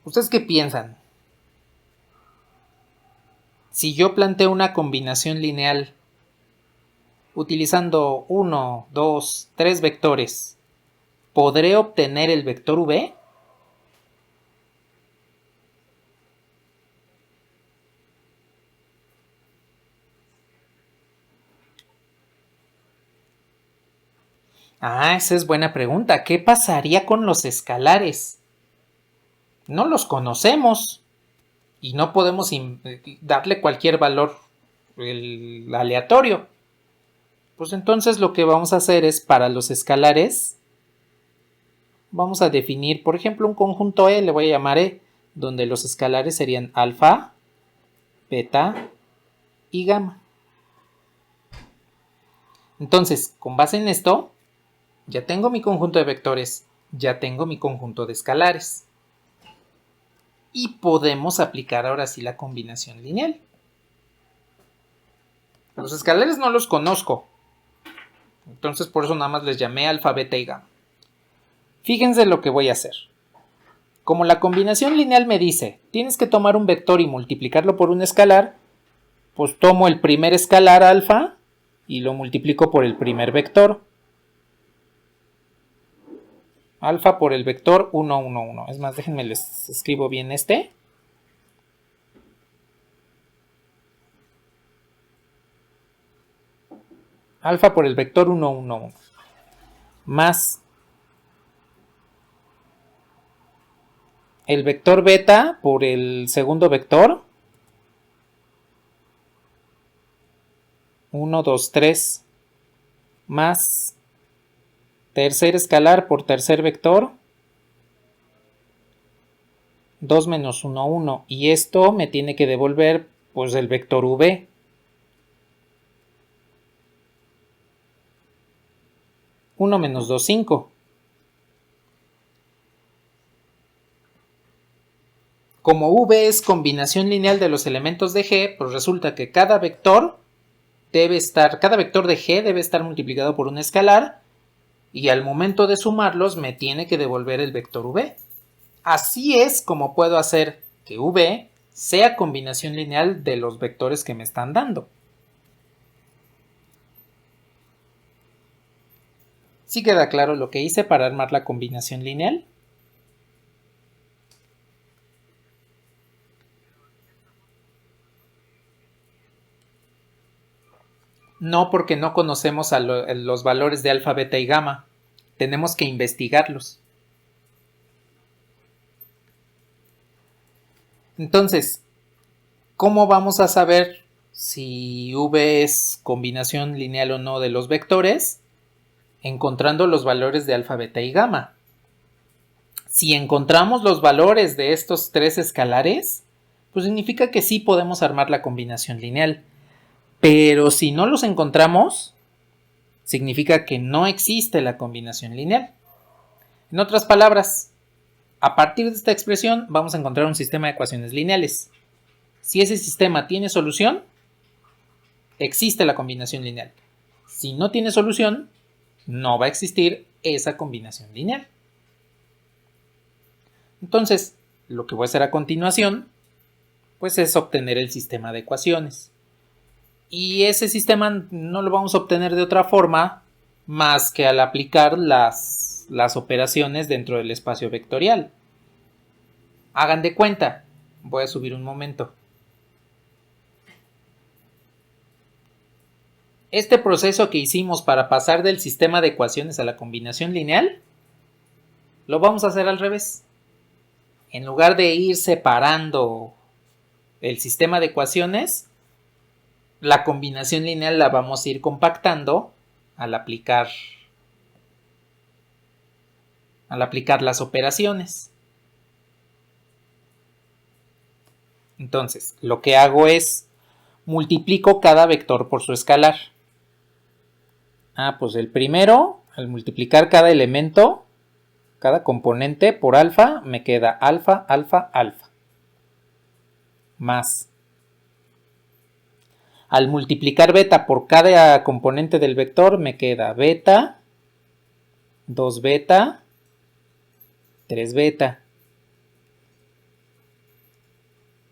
¿Ustedes qué piensan? Si yo planteo una combinación lineal utilizando 1, 2, 3 vectores, ¿podré obtener el vector v? Esa es buena pregunta. ¿Qué pasaría con los escalares? No los conocemos y no podemos darle cualquier valor aleatorio. Pues entonces lo que vamos a hacer es, para los escalares, vamos a definir, por ejemplo, un conjunto E, le voy a llamar E, donde los escalares serían alfa, beta y gamma. Entonces, con base en esto, ya tengo mi conjunto de vectores, ya tengo mi conjunto de escalares. Y podemos aplicar ahora sí la combinación lineal. Los escalares no los conozco, entonces por eso nada más les llamé alfa, beta y gamma. Fíjense lo que voy a hacer. Como la combinación lineal me dice, tienes que tomar un vector y multiplicarlo por un escalar, pues tomo el primer escalar alfa y lo multiplico por el primer vector. Alfa por el vector 1, 1, 1. Es más, déjenme les escribo bien este. Alfa por el vector 1, 1, 1. Más el vector beta por el segundo vector. 1, 2, 3. Más tercer escalar por tercer vector. 2 menos 1, 1. Y esto me tiene que devolver pues el vector v. 1 menos 2, 5. Como v es combinación lineal de los elementos de G, pues resulta que cada vector de G debe estar multiplicado por un escalar y al momento de sumarlos me tiene que devolver el vector v. Así es como puedo hacer que v sea combinación lineal de los vectores que me están dando. ¿Sí queda claro lo que hice para armar la combinación lineal? No, porque no conocemos los valores de alfa, beta y gamma. Tenemos que investigarlos. Entonces, ¿cómo vamos a saber si V es combinación lineal o no de los vectores? Encontrando los valores de alfa, beta y gamma. Si encontramos los valores de estos tres escalares, pues significa que sí podemos armar la combinación lineal. Pero si no los encontramos, significa que no existe la combinación lineal. En otras palabras, a partir de esta expresión vamos a encontrar un sistema de ecuaciones lineales. Si ese sistema tiene solución, existe la combinación lineal. Si no tiene solución, no va a existir esa combinación lineal. Entonces, lo que voy a hacer a continuación, pues es obtener el sistema de ecuaciones. Y ese sistema no lo vamos a obtener de otra forma más que al aplicar las operaciones dentro del espacio vectorial. Hagan de cuenta, voy a subir un momento. Este proceso que hicimos para pasar del sistema de ecuaciones a la combinación lineal, lo vamos a hacer al revés. En lugar de ir separando el sistema de ecuaciones, la combinación lineal la vamos a ir compactando al aplicar las operaciones. Entonces, lo que hago es multiplico cada vector por su escalar. Pues el primero, al multiplicar cada elemento, cada componente por alfa, me queda alfa, alfa, alfa. Más. Al multiplicar beta por cada componente del vector, me queda beta, 2 beta, 3 beta.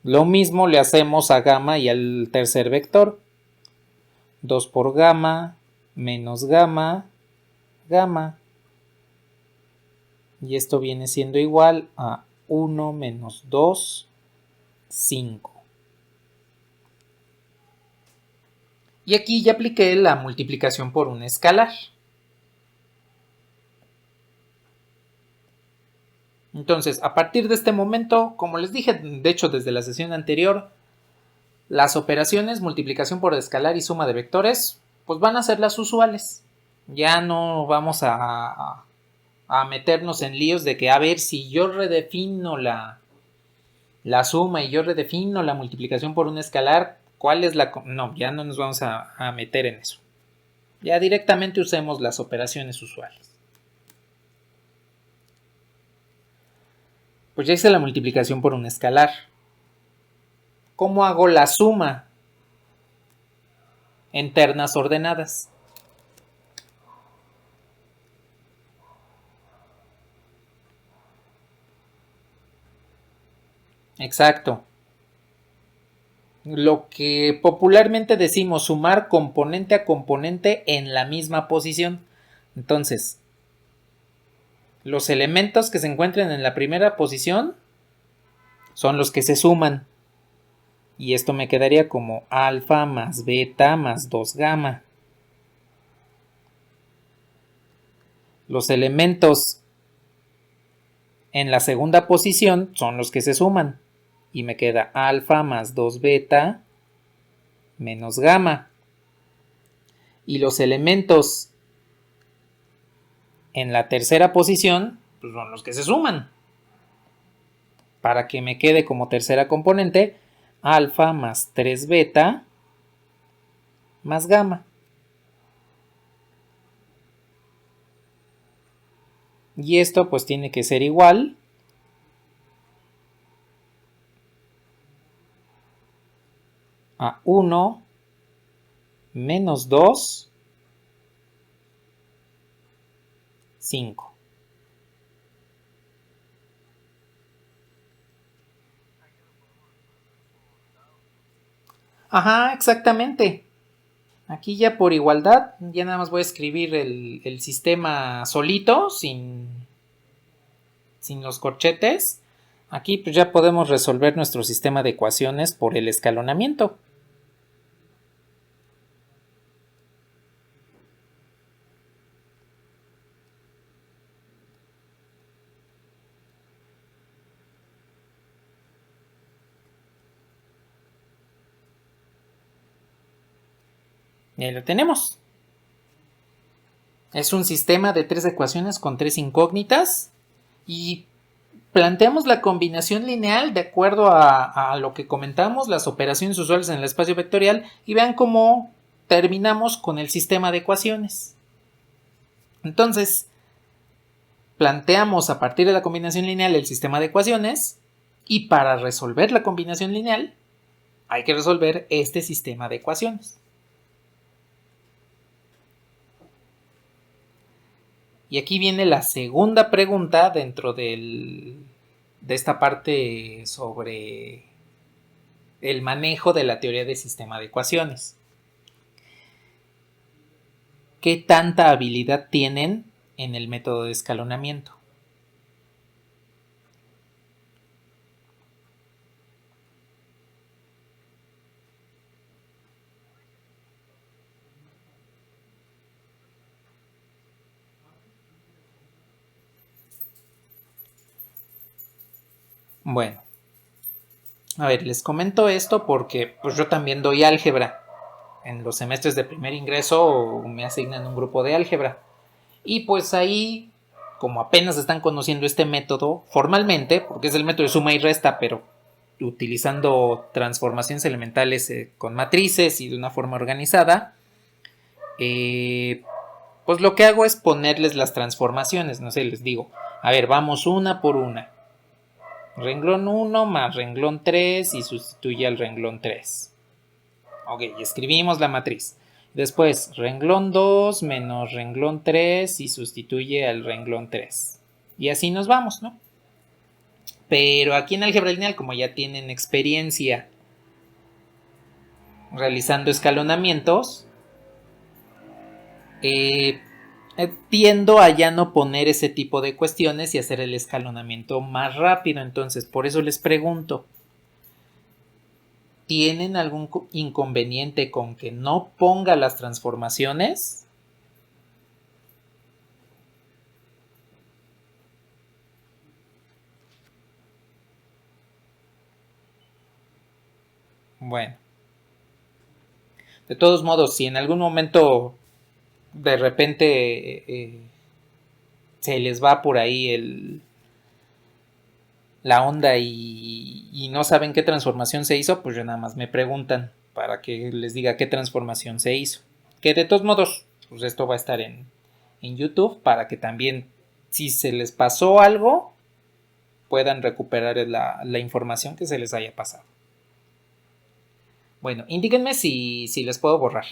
Lo mismo le hacemos a gamma y al tercer vector. 2 por gamma, menos gamma, gamma. Y esto viene siendo igual a 1 menos 2, 5. Y aquí ya apliqué la multiplicación por un escalar. Entonces, a partir de este momento, como les dije, de hecho desde la sesión anterior, las operaciones multiplicación por escalar y suma de vectores, pues van a ser las usuales. Ya no vamos a meternos en líos de que a ver si yo redefino la suma y yo redefino la multiplicación por un escalar, ¿cuál es la...? No, ya no nos vamos a meter en eso. Ya directamente usemos las operaciones usuales. Pues ya hice la multiplicación por un escalar. ¿Cómo hago la suma en ternas ordenadas? Exacto. Lo que popularmente decimos sumar componente a componente en la misma posición. Entonces, los elementos que se encuentren en la primera posición son los que se suman. Y esto me quedaría como alfa más beta más 2 gamma. Los elementos en la segunda posición son los que se suman. Y me queda alfa más 2 beta menos gamma. Y los elementos en la tercera posición pues son los que se suman. Para que me quede como tercera componente alfa más 3 beta más gamma. Y esto pues tiene que ser igual a 1 menos 2, 5. Ajá, exactamente. Aquí ya por igualdad, ya nada más voy a escribir el sistema solito, sin los corchetes. Aquí pues ya podemos resolver nuestro sistema de ecuaciones por el escalonamiento. Y ahí lo tenemos. Es un sistema de 3 ecuaciones con 3 incógnitas y planteamos la combinación lineal de acuerdo a lo que comentamos, las operaciones usuales en el espacio vectorial, y vean cómo terminamos con el sistema de ecuaciones. Entonces, planteamos a partir de la combinación lineal el sistema de ecuaciones y para resolver la combinación lineal hay que resolver este sistema de ecuaciones. Y aquí viene la segunda pregunta dentro de esta parte sobre el manejo de la teoría del sistema de ecuaciones. ¿Qué tanta habilidad tienen en el método de escalonamiento? Bueno, a ver, les comento esto porque pues yo también doy álgebra. En los semestres de primer ingreso me asignan un grupo de álgebra. Y pues ahí, como apenas están conociendo este método formalmente, porque es el método de suma y resta, pero utilizando transformaciones elementales con matrices y de una forma organizada, pues lo que hago es ponerles las transformaciones. No sé, les digo, a ver, vamos una por una. Renglón 1 más renglón 3 y sustituye al renglón 3. Ok, y escribimos la matriz. Después, renglón 2 menos renglón 3 y sustituye al renglón 3. Y así nos vamos, ¿no? Pero aquí en álgebra lineal, como ya tienen experiencia realizando escalonamientos, tiendo a ya no poner ese tipo de cuestiones y hacer el escalonamiento más rápido. Entonces, por eso les pregunto, ¿tienen algún inconveniente con que no ponga las transformaciones? Bueno, de todos modos, si en algún momento de repente se les va por ahí la onda y no saben qué transformación se hizo, pues ya nada más me preguntan para que les diga qué transformación se hizo. Que de todos modos, pues esto va a estar en YouTube para que también, si se les pasó algo, puedan recuperar la información que se les haya pasado. Bueno, indíquenme si les puedo borrar.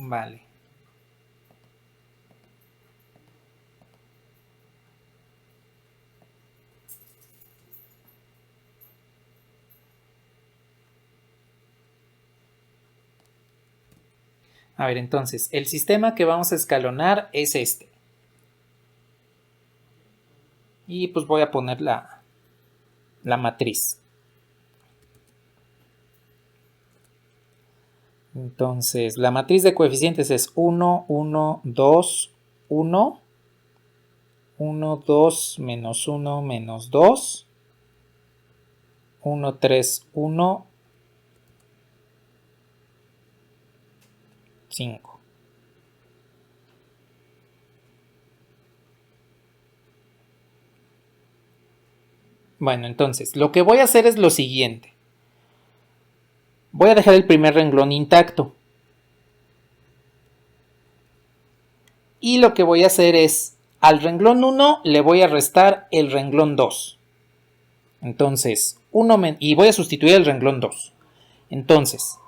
Vale. A ver, entonces, el sistema que vamos a escalonar es este. Y pues voy a poner la matriz. Entonces, la matriz de coeficientes es 1, 1, 2, 1, 1, 2, menos 1, menos 2, 1, 3, 1, 5. Bueno, entonces, lo que voy a hacer es lo siguiente. Voy a dejar el primer renglón intacto. Y lo que voy a hacer es, al renglón 1 le voy a restar el renglón 2. Entonces, y voy a sustituir el renglón 2. Entonces,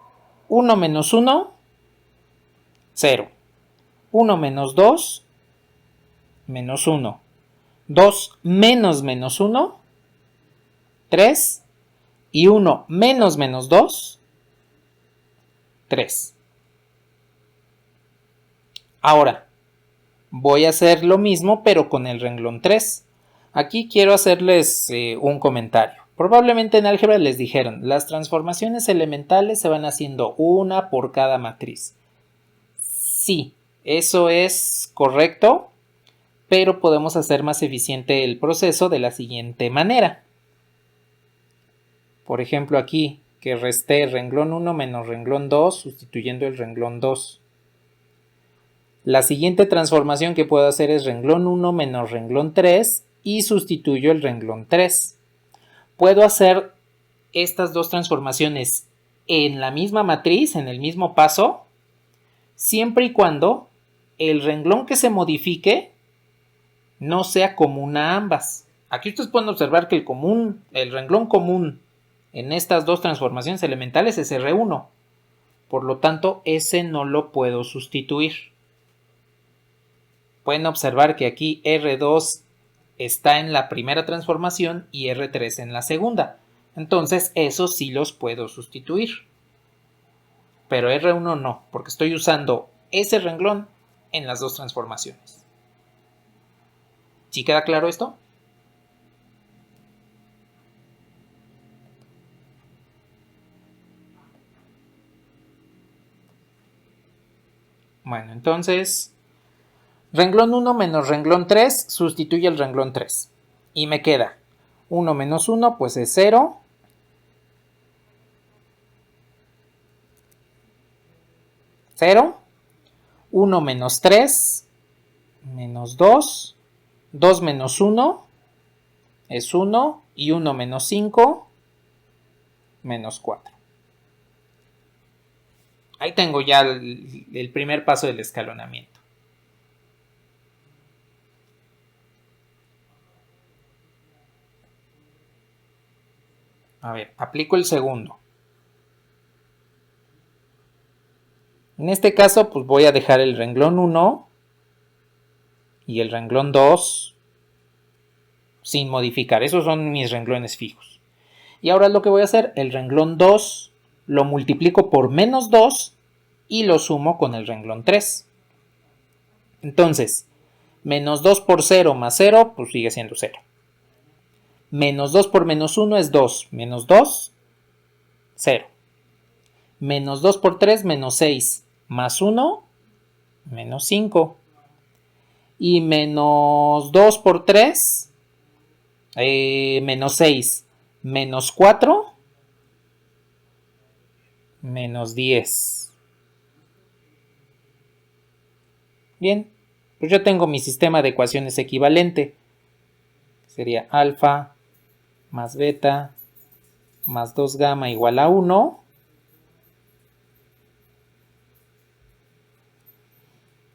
1 menos 1, 0. 1 menos 2, menos 1. 2 menos 1, 3. Y 1 menos menos 2, 3. Ahora, voy a hacer lo mismo pero con el renglón 3. Aquí quiero hacerles un comentario. Probablemente en álgebra les dijeron, las transformaciones elementales se van haciendo una por cada matriz. Sí, eso es correcto, pero podemos hacer más eficiente el proceso de la siguiente manera. Por ejemplo, aquí, que resté renglón 1 menos renglón 2, sustituyendo el renglón 2. La siguiente transformación que puedo hacer es renglón 1 menos renglón 3 y sustituyo el renglón 3. Puedo hacer estas dos transformaciones en la misma matriz, en el mismo paso, siempre y cuando el renglón que se modifique no sea común a ambas. Aquí ustedes pueden observar que el renglón común en estas dos transformaciones elementales es R1. Por lo tanto, ese no lo puedo sustituir. Pueden observar que aquí R2 está en la primera transformación y R3 en la segunda. Entonces, esos sí los puedo sustituir. Pero R1 no, porque estoy usando ese renglón en las dos transformaciones. ¿Sí queda claro esto? Bueno, entonces, renglón 1 menos renglón 3 sustituye el renglón 3. Y me queda 1 menos 1, pues es 0. 0. 1 menos 3, menos 2. 2 menos 1 es 1. Y 1 menos 5, menos 4. Ahí tengo ya el primer paso del escalonamiento. A ver, aplico el segundo. En este caso, pues voy a dejar el renglón 1 y el renglón 2 sin modificar. Esos son mis renglones fijos. Y ahora lo que voy a hacer, el renglón 2 lo multiplico por menos 2 y lo sumo con el renglón 3. Entonces, menos 2 por 0 más 0, pues sigue siendo 0. Menos 2 por menos 1 es 2. Menos 2, 0. Menos 2 por 3, menos 6. Más 1, menos 5. Y menos 2 por 3, menos 6. Menos 4, menos 10. Bien, pues yo tengo mi sistema de ecuaciones equivalente. Sería alfa más beta más 2 gamma igual a 1.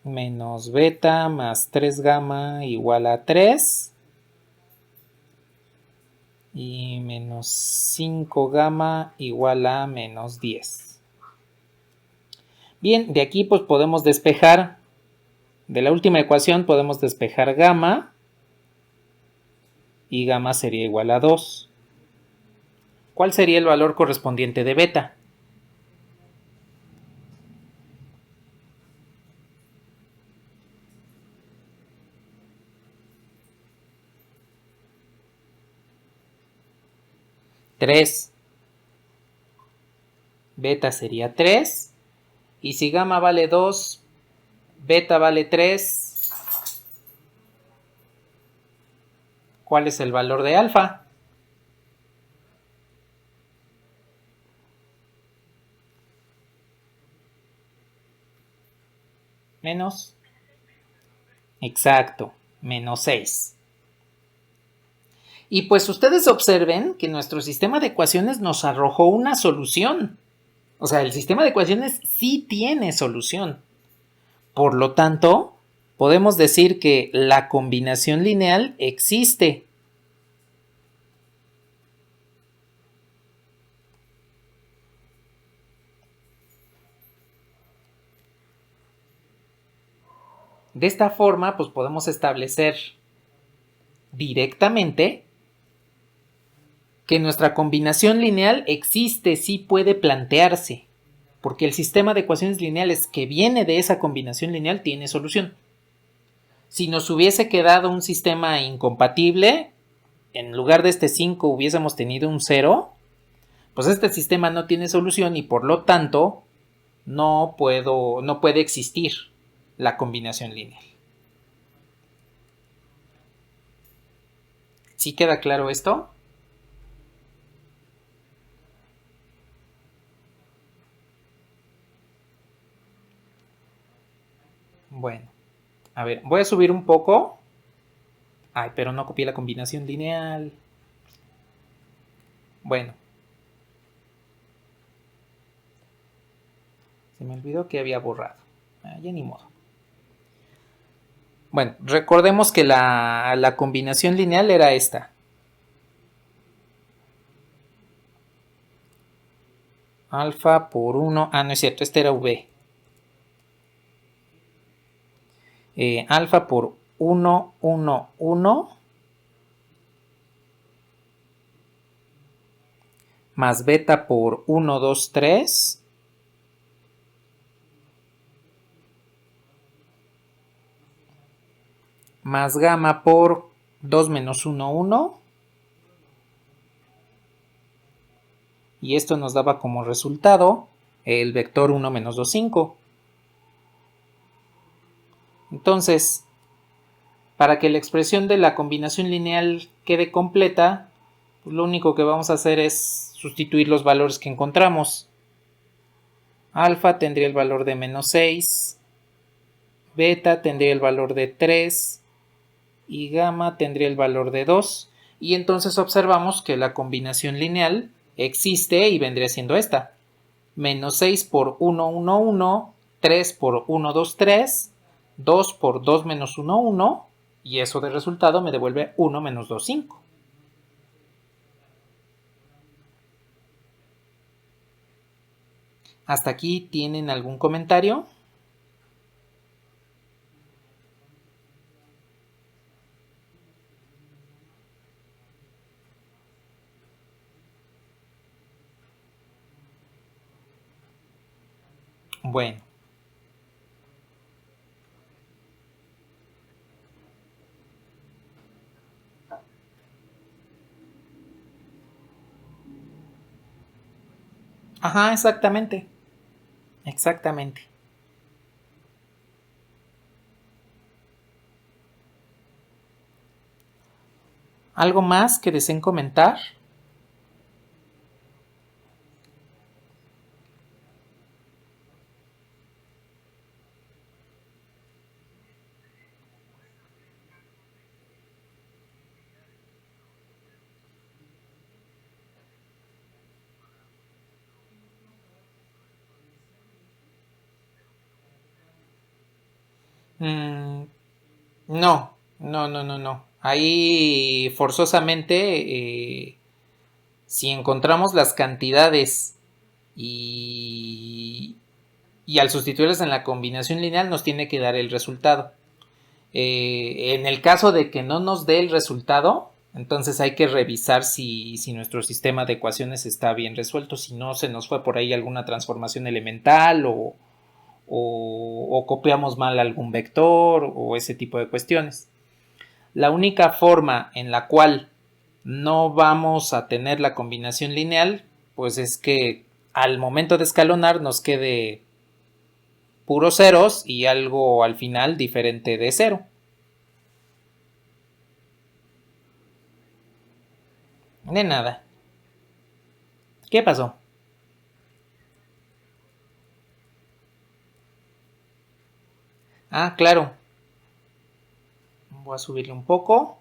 Menos beta más 3 gamma igual a 3. Y menos 5 gamma igual a menos 10. Bien, de aquí pues podemos despejar, de la última ecuación podemos despejar gamma. Y gamma sería igual a 2. ¿Cuál sería el valor correspondiente de beta? $3. Beta sería 3. Y si gamma vale 2, beta vale 3. ¿Cuál es el valor de alfa? Menos. Exacto, menos 6. Y pues ustedes observen que nuestro sistema de ecuaciones nos arrojó una solución. O sea, el sistema de ecuaciones sí tiene solución. Por lo tanto, podemos decir que la combinación lineal existe. De esta forma, pues podemos establecer directamente que nuestra combinación lineal existe, sí puede plantearse, porque el sistema de ecuaciones lineales que viene de esa combinación lineal tiene solución. Si nos hubiese quedado un sistema incompatible, en lugar de este 5 hubiésemos tenido un 0, pues este sistema no tiene solución y por lo tanto no puede existir la combinación lineal. ¿Sí queda claro esto? Bueno, a ver, voy a subir un poco. Ay, pero no copié la combinación lineal. Bueno. Se me olvidó que había borrado. Ya ni modo. Bueno, recordemos que la combinación lineal era esta. Alfa por 1. Ah, no es cierto, este era V. Alfa por 1, 1, 1. Más beta por 1, 2, 3. Más gamma por 2 menos 1, 1. Y esto nos daba como resultado el vector 1 menos 2, 5. Entonces, para que la expresión de la combinación lineal quede completa, pues lo único que vamos a hacer es sustituir los valores que encontramos. Alfa tendría el valor de menos 6, beta tendría el valor de 3 y gamma tendría el valor de 2. Y entonces observamos que la combinación lineal existe y vendría siendo esta. Menos 6 por 1, 1, 1, 3 por 1, 2, 3, 2 por 2 menos 1, 1, y eso de resultado me devuelve 1 menos 2, 5. ¿Hasta aquí tienen algún comentario? Bueno. Ajá, exactamente. Exactamente. ¿Algo más que deseen comentar? No, no, no, no, no. Ahí forzosamente, si encontramos las cantidades y al sustituirlas en la combinación lineal nos tiene que dar el resultado. En el caso de que no nos dé el resultado, entonces hay que revisar si nuestro sistema de ecuaciones está bien resuelto, si no se nos fue por ahí alguna transformación elemental o copiamos mal algún vector o ese tipo de cuestiones. La única forma en la cual no vamos a tener la combinación lineal, pues es que al momento de escalonar nos quede puros ceros y algo al final diferente de cero. De nada. ¿Qué pasó? Ah, claro. Voy a subirle un poco.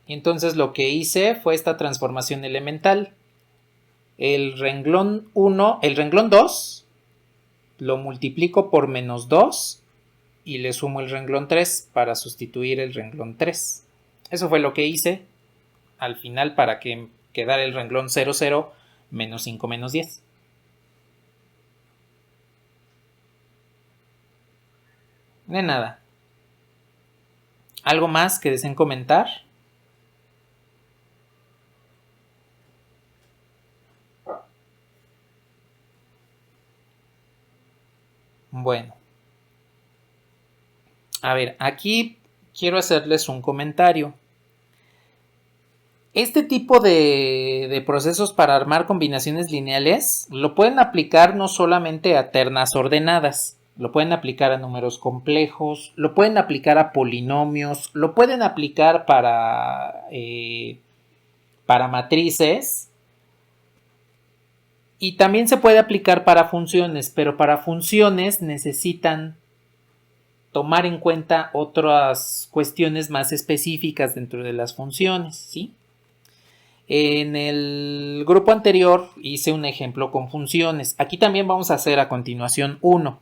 Y entonces lo que hice fue esta transformación elemental. El renglón 1, el renglón 2, lo multiplico por menos 2 y le sumo el renglón 3 para sustituir el renglón 3. Eso fue lo que hice al final para que quedara el renglón 0, 0, menos 5, menos 10. De nada. ¿Algo más que deseen comentar? Bueno, a ver, aquí quiero hacerles un comentario. Este tipo de procesos para armar combinaciones lineales lo pueden aplicar no solamente a ternas ordenadas, lo pueden aplicar a números complejos, lo pueden aplicar a polinomios, lo pueden aplicar para matrices y también se puede aplicar para funciones, pero para funciones necesitan tomar en cuenta otras cuestiones más específicas dentro de las funciones, ¿sí? En el grupo anterior hice un ejemplo con funciones. Aquí también vamos a hacer a continuación uno,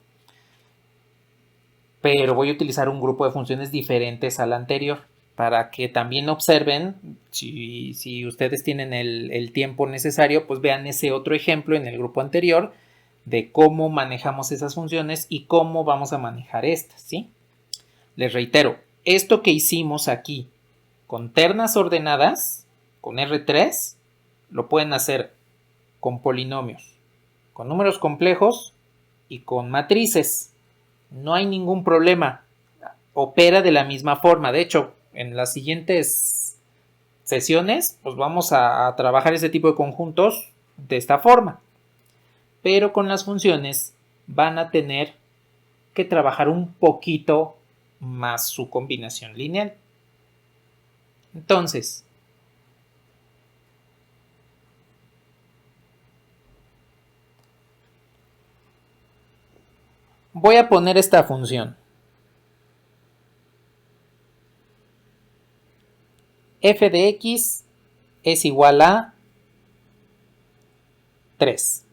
pero voy a utilizar un grupo de funciones diferentes al anterior para que también observen, si ustedes tienen el tiempo necesario, pues vean ese otro ejemplo en el grupo anterior de cómo manejamos esas funciones y cómo vamos a manejar estas, ¿sí? Les reitero, esto que hicimos aquí con ternas ordenadas, con R3, lo pueden hacer con polinomios, con números complejos y con matrices. No hay ningún problema. Opera de la misma forma. De hecho, en las siguientes sesiones, pues vamos a trabajar ese tipo de conjuntos de esta forma. Pero con las funciones van a tener que trabajar un poquito más su combinación lineal. Entonces, voy a poner esta función. F de x es igual a 3.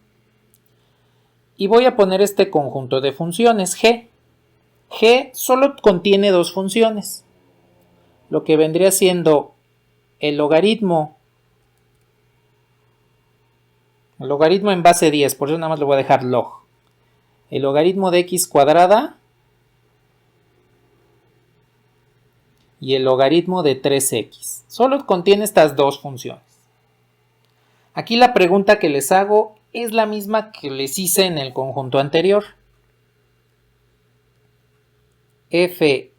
Y voy a poner este conjunto de funciones g. G solo contiene dos funciones, lo que vendría siendo el logaritmo en base 10, por eso nada más le voy a dejar log. El logaritmo de x cuadrada y el logaritmo de 3x. Solo contiene estas dos funciones. Aquí la pregunta que les hago es la misma que les hice en el conjunto anterior. F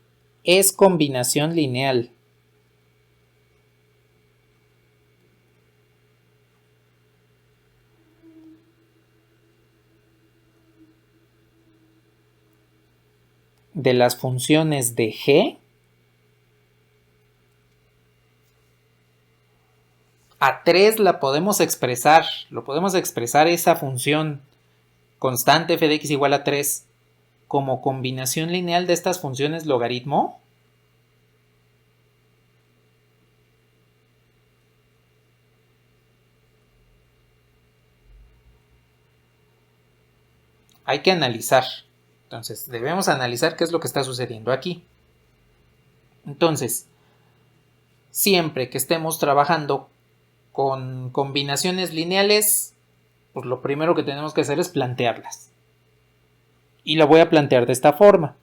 es combinación lineal de las funciones de g. A 3 la podemos expresar, esa función constante f de x igual a 3 como combinación lineal de estas funciones logaritmo. Hay que analizar. Entonces, debemos analizar qué es lo que está sucediendo aquí. Entonces, siempre que estemos trabajando con combinaciones lineales, pues lo primero que tenemos que hacer es plantearlas. Y la voy a plantear de esta forma.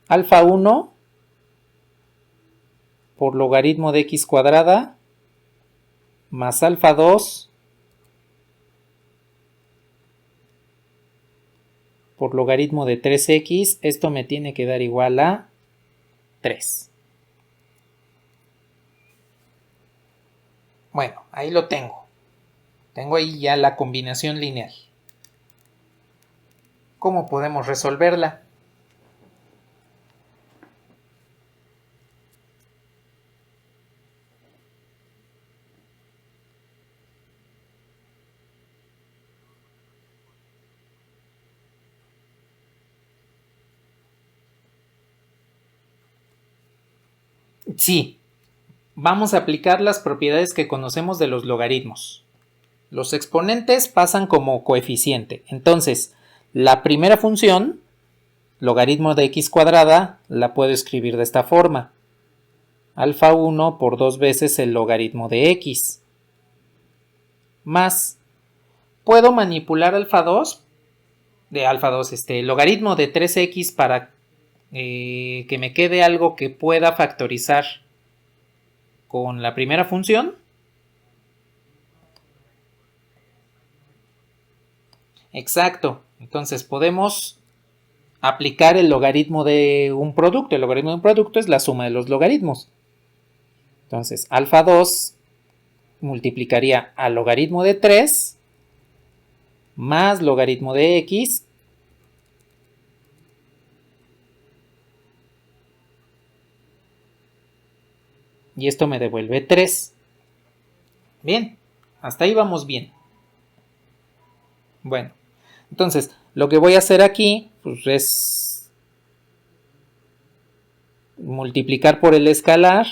Alfa 1 por logaritmo de x cuadrada más alfa 2 por logaritmo de 3x, esto me tiene que dar igual a 3. Bueno, ahí lo tengo. Tengo ahí ya la combinación lineal. ¿Cómo podemos resolverla? Sí, vamos a aplicar las propiedades que conocemos de los logaritmos. Los exponentes pasan como coeficiente. Entonces, la primera función, logaritmo de x cuadrada, la puedo escribir de esta forma. Alfa 1 por 2 veces el logaritmo de x. Más, puedo manipular alfa 2, logaritmo de 3x para que me quede algo que pueda factorizar con la primera función. Exacto. Entonces podemos aplicar el logaritmo de un producto. El logaritmo de un producto es la suma de los logaritmos. Entonces, alfa 2 multiplicaría al logaritmo de 3 más logaritmo de x y esto me devuelve 3. Bien, hasta ahí vamos bien. Bueno, entonces lo que voy a hacer aquí pues, es multiplicar por el escalar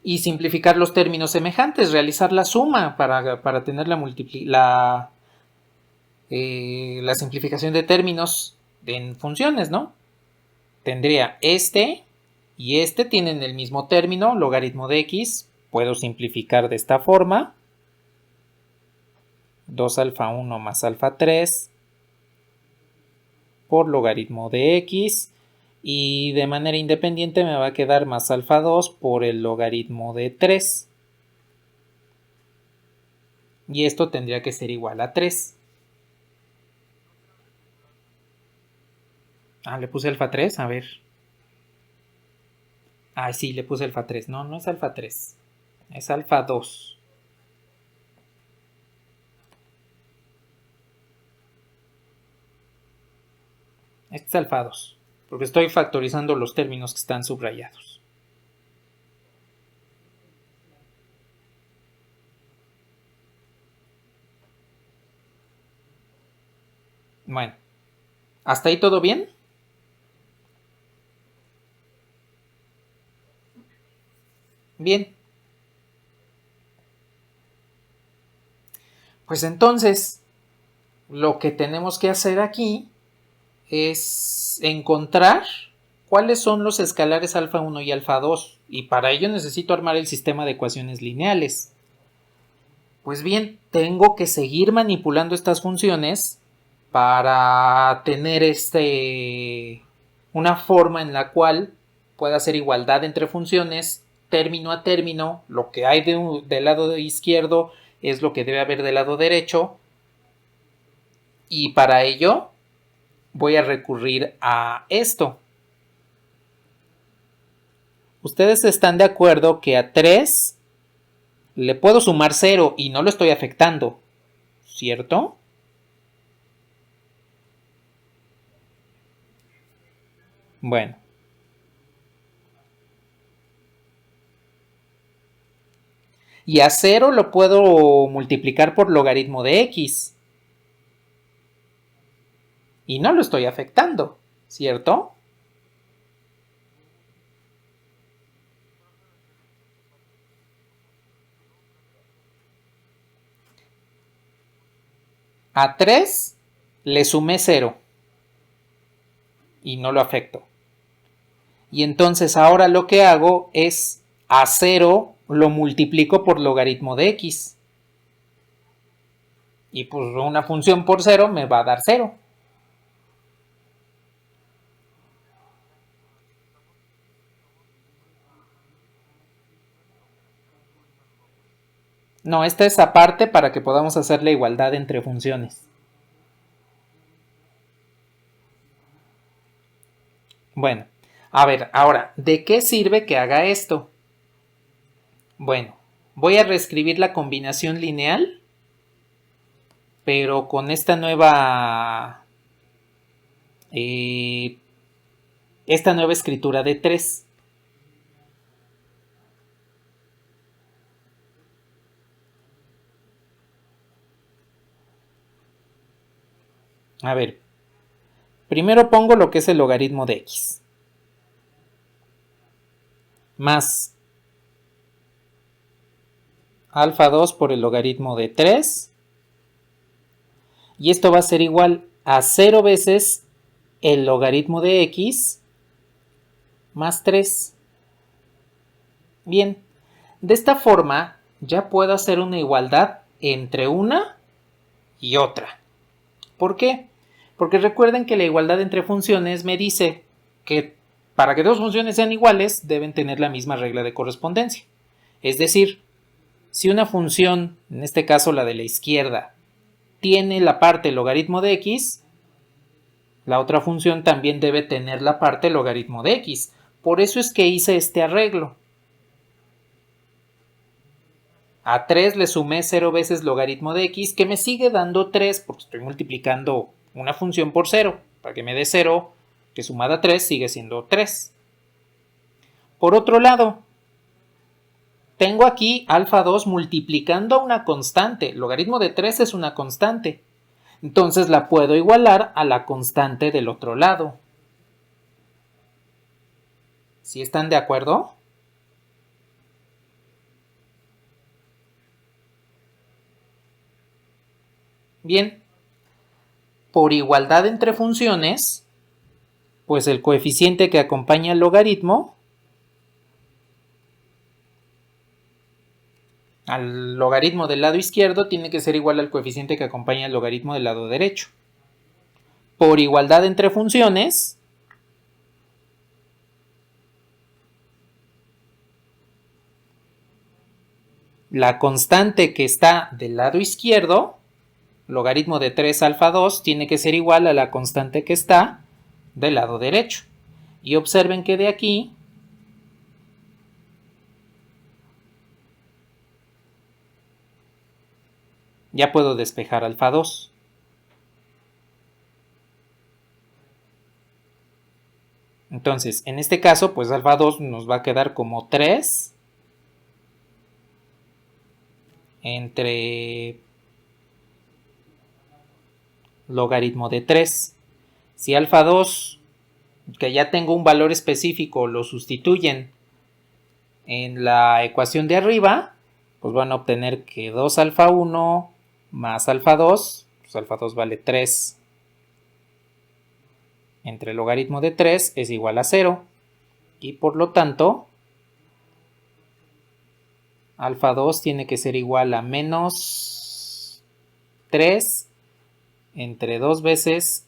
y simplificar los términos semejantes, realizar la suma para tener la simplificación de términos en funciones, ¿no? Tendría este y este tienen el mismo término, logaritmo de x, puedo simplificar de esta forma, 2 alfa 1 más alfa 3 por logaritmo de x, y de manera independiente me va a quedar más alfa 2 por el logaritmo de 3. Y esto tendría que ser igual a 3. Ah, le puse alfa 3, a ver. Ah, sí, le puse alfa 3. No, no es alfa 3. Es alfa 2. Este es alfa 2. Porque estoy factorizando los términos que están subrayados. Bueno, ¿hasta ahí todo bien? Bien. Pues entonces, lo que tenemos que hacer aquí es encontrar cuáles son los escalares alfa 1 y alfa 2. Y para ello necesito armar el sistema de ecuaciones lineales. Pues bien, tengo que seguir manipulando estas funciones para tener una forma en la cual pueda hacer igualdad entre funciones término a término. Lo que hay del lado izquierdo es lo que debe haber del lado derecho, y para ello voy a recurrir a esto. Ustedes están de acuerdo que a 3 le puedo sumar 0 y no lo estoy afectando, ¿cierto? Bueno. Y a 0 lo puedo multiplicar por logaritmo de x. Y no lo estoy afectando, ¿cierto? A 3 le sumé 0 y no lo afecto. Y entonces ahora lo que hago es a 0 lo multiplico por logaritmo de x. Y pues una función por 0 me va a dar 0. No, esta es aparte para que podamos hacer la igualdad entre funciones. Bueno, a ver, ahora, ¿de qué sirve que haga esto? Bueno, voy a reescribir la combinación lineal, pero con esta nueva escritura de 3. A ver, primero pongo lo que es el logaritmo de x. Más alfa 2 por el logaritmo de 3. Y esto va a ser igual a 0 veces el logaritmo de x más 3. Bien, de esta forma ya puedo hacer una igualdad entre una y otra. ¿Por qué? Porque recuerden que la igualdad entre funciones me dice que para que dos funciones sean iguales deben tener la misma regla de correspondencia. Es decir, si una función, en este caso la de la izquierda, tiene la parte logaritmo de x, la otra función también debe tener la parte logaritmo de x. Por eso es que hice este arreglo. A 3 le sumé 0 veces logaritmo de x, que me sigue dando 3, porque estoy multiplicando una función por 0. Para que me dé 0, que sumada a 3 sigue siendo 3. Por otro lado, tengo aquí alfa 2 multiplicando a una constante. Logaritmo de 3 es una constante. Entonces la puedo igualar a la constante del otro lado. ¿Sí están de acuerdo? Bien, por igualdad entre funciones, pues el coeficiente que acompaña al logaritmo, del lado izquierdo, tiene que ser igual al coeficiente que acompaña al logaritmo del lado derecho. Por igualdad entre funciones, la constante que está del lado izquierdo, logaritmo de 3 alfa 2, tiene que ser igual a la constante que está del lado derecho. Y observen que de aquí ya puedo despejar alfa 2. Entonces, en este caso, pues alfa 2 nos va a quedar como 3 entre logaritmo de 3. Si alfa 2, que ya tengo un valor específico, lo sustituyen en la ecuación de arriba, pues van a obtener que 2 alfa 1 más alfa 2, pues alfa 2 vale 3 entre el logaritmo de 3 es igual a 0. Y por lo tanto, alfa 2 tiene que ser igual a menos 3 entre 2 veces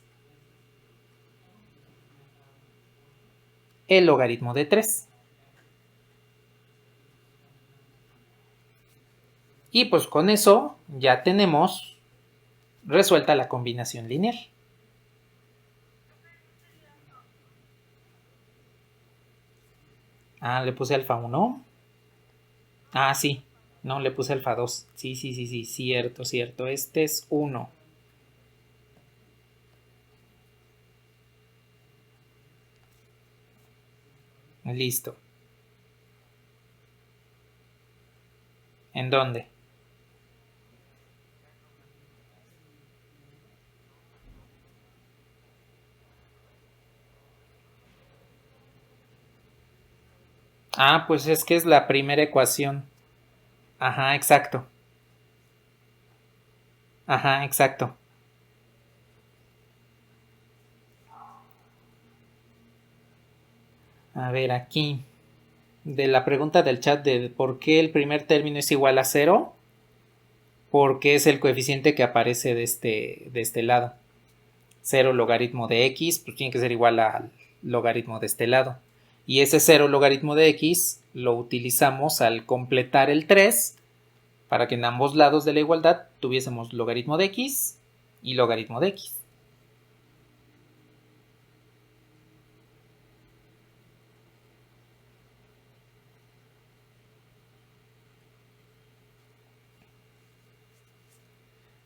el logaritmo de 3. Y pues con eso ya tenemos resuelta la combinación lineal. Ah, le puse alfa 1. Ah, sí. No, le puse alfa 2. Sí, cierto. Este es 1. Listo. ¿En dónde? Ah, pues es que es la primera ecuación. Ajá, exacto. Ajá, exacto. A ver, aquí. De la pregunta del chat de por qué el primer término es igual a 0. Porque es el coeficiente que aparece de este lado. 0 logaritmo de x, pues tiene que ser igual al logaritmo de este lado. Y ese 0 logaritmo de x lo utilizamos al completar el 3 para que en ambos lados de la igualdad tuviésemos logaritmo de x y logaritmo de x.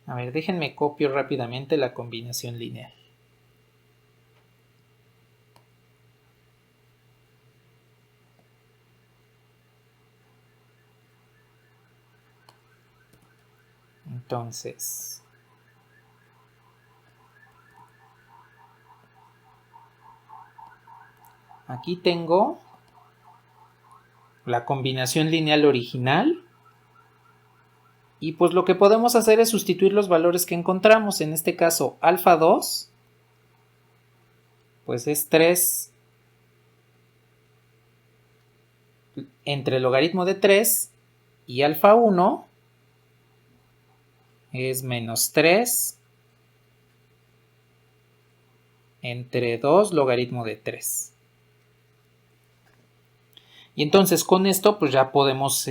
A ver, déjenme copio rápidamente la combinación lineal. Entonces, aquí tengo la combinación lineal original. Y pues lo que podemos hacer es sustituir los valores que encontramos. En este caso, alfa 2, pues es 3 entre el logaritmo de 3 y alfa 1 es menos 3 entre 2 logaritmo de 3. Y entonces con esto pues ya podemos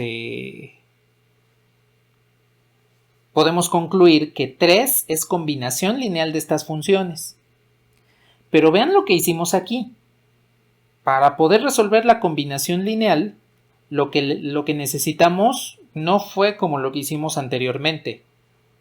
concluir que 3 es combinación lineal de estas funciones. Pero vean lo que hicimos aquí. Para poder resolver la combinación lineal, lo que necesitamos no fue como lo que hicimos anteriormente,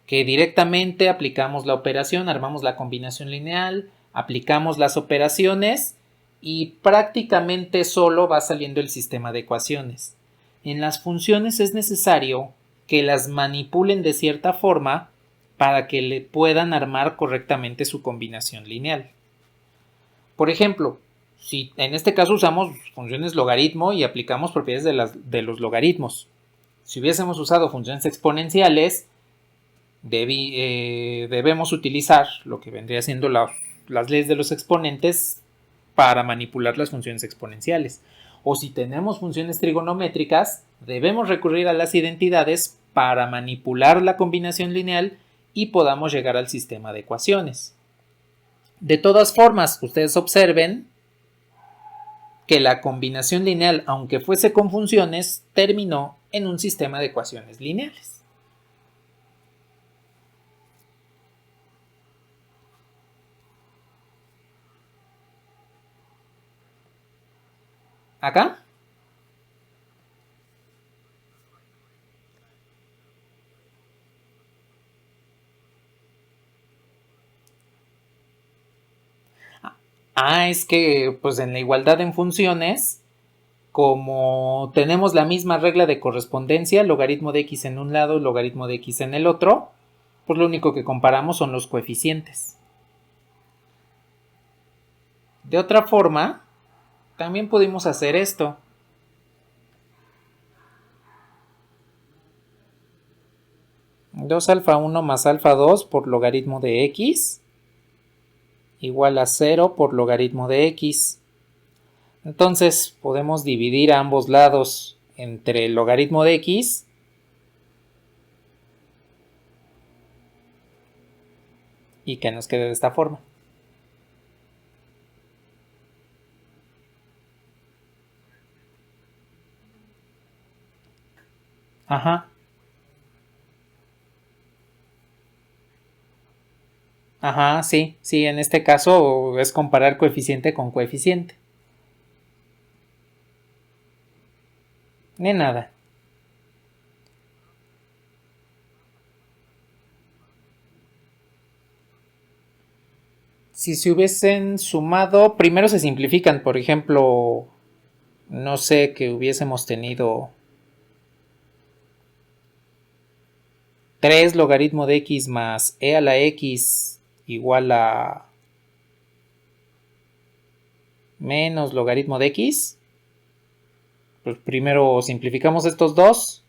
que directamente aplicamos la operación, armamos la combinación lineal, aplicamos las operaciones y prácticamente solo va saliendo el sistema de ecuaciones. En las funciones es necesario que las manipulen de cierta forma para que le puedan armar correctamente su combinación lineal. Por ejemplo, si en este caso usamos funciones logaritmo y aplicamos propiedades de los logaritmos. Si hubiésemos usado funciones exponenciales, debemos utilizar lo que vendría siendo las leyes de los exponentes para manipular las funciones exponenciales. O si tenemos funciones trigonométricas, debemos recurrir a las identidades para manipular la combinación lineal y podamos llegar al sistema de ecuaciones. De todas formas, ustedes observen que la combinación lineal, aunque fuese con funciones, terminó en un sistema de ecuaciones lineales. ¿Acá? Es que pues en la igualdad en funciones, como tenemos la misma regla de correspondencia, logaritmo de x en un lado, logaritmo de x en el otro, pues lo único que comparamos son los coeficientes. De otra forma, también pudimos hacer esto. Dos alfa 1 más alfa 2 por logaritmo de x igual a 0 por logaritmo de x. Entonces podemos dividir a ambos lados entre el logaritmo de x y que nos quede de esta forma. Ajá. Ajá, sí, en este caso es comparar coeficiente con coeficiente. Ni nada. Si se hubiesen sumado, primero se simplifican, por ejemplo, no sé, que hubiésemos tenido 3 logaritmo de x más e a la x igual a menos logaritmo de x. Pues primero simplificamos estos dos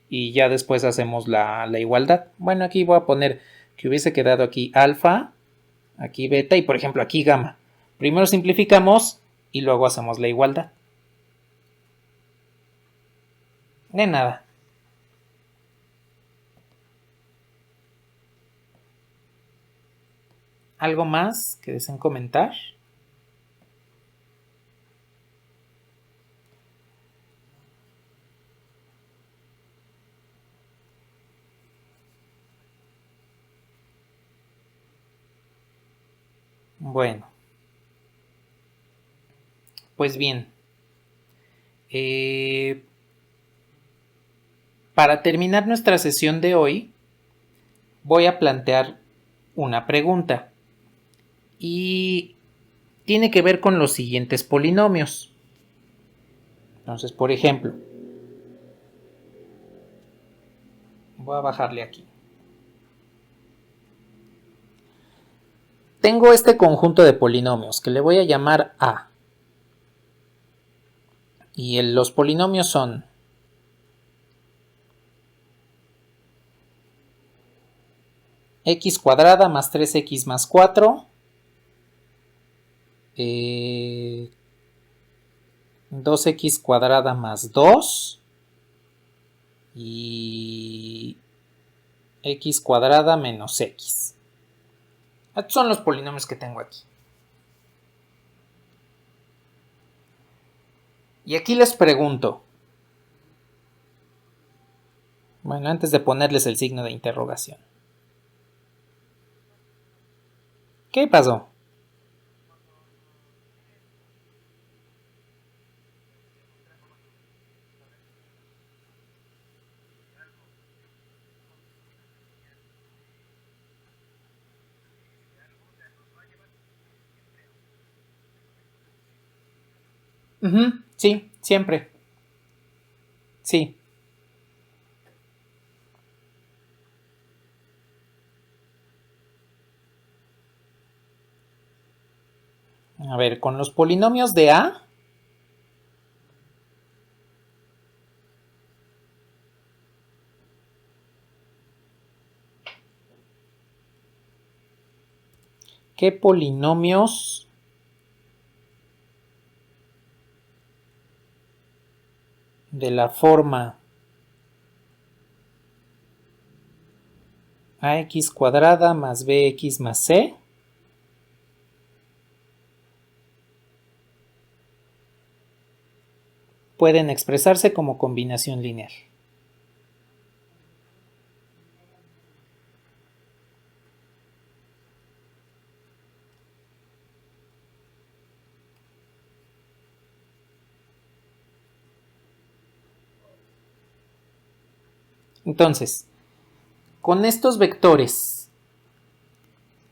y ya después hacemos la igualdad. Bueno, aquí voy a poner que hubiese quedado aquí alfa, aquí beta y por ejemplo aquí gamma. Primero simplificamos y luego hacemos la igualdad. De nada. ¿Algo más que deseen comentar? Bueno, pues bien, para terminar nuestra sesión de hoy, voy a plantear una pregunta y tiene que ver con los siguientes polinomios. Entonces, por ejemplo, voy a bajarle aquí. Tengo este conjunto de polinomios que le voy a llamar A. Y los polinomios son x cuadrada más 3x más 4, 2x cuadrada más 2 y x cuadrada menos x. Estos son los polinomios que tengo aquí. Y aquí les pregunto, bueno, antes de ponerles el signo de interrogación, ¿qué pasó? Sí, siempre. Sí. A ver, con los polinomios de A, ¿qué polinomios de la forma ax cuadrada más bx más c pueden expresarse como combinación lineal? Entonces, con estos vectores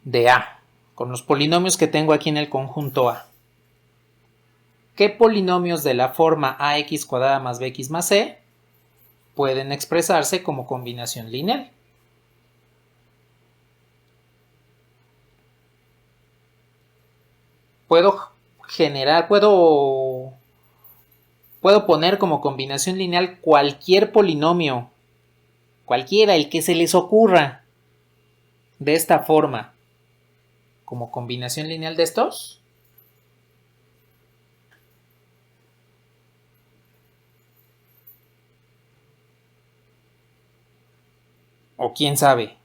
de A, con los polinomios que tengo aquí en el conjunto A, ¿qué polinomios de la forma ax cuadrada más bx más c pueden expresarse como combinación lineal? Puedo generar, puedo poner como combinación lineal cualquier polinomio, cualquiera, el que se les ocurra, de esta forma, como combinación lineal de estos. O quién sabe.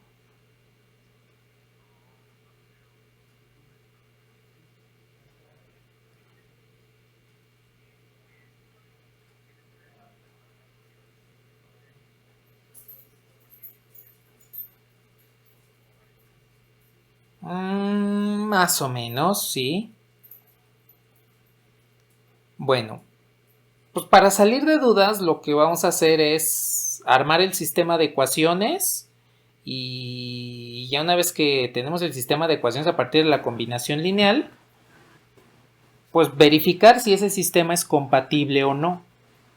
Más o menos, sí. Bueno, pues para salir de dudas lo que vamos a hacer es armar el sistema de ecuaciones y ya una vez que tenemos el sistema de ecuaciones a partir de la combinación lineal, pues verificar si ese sistema es compatible o no.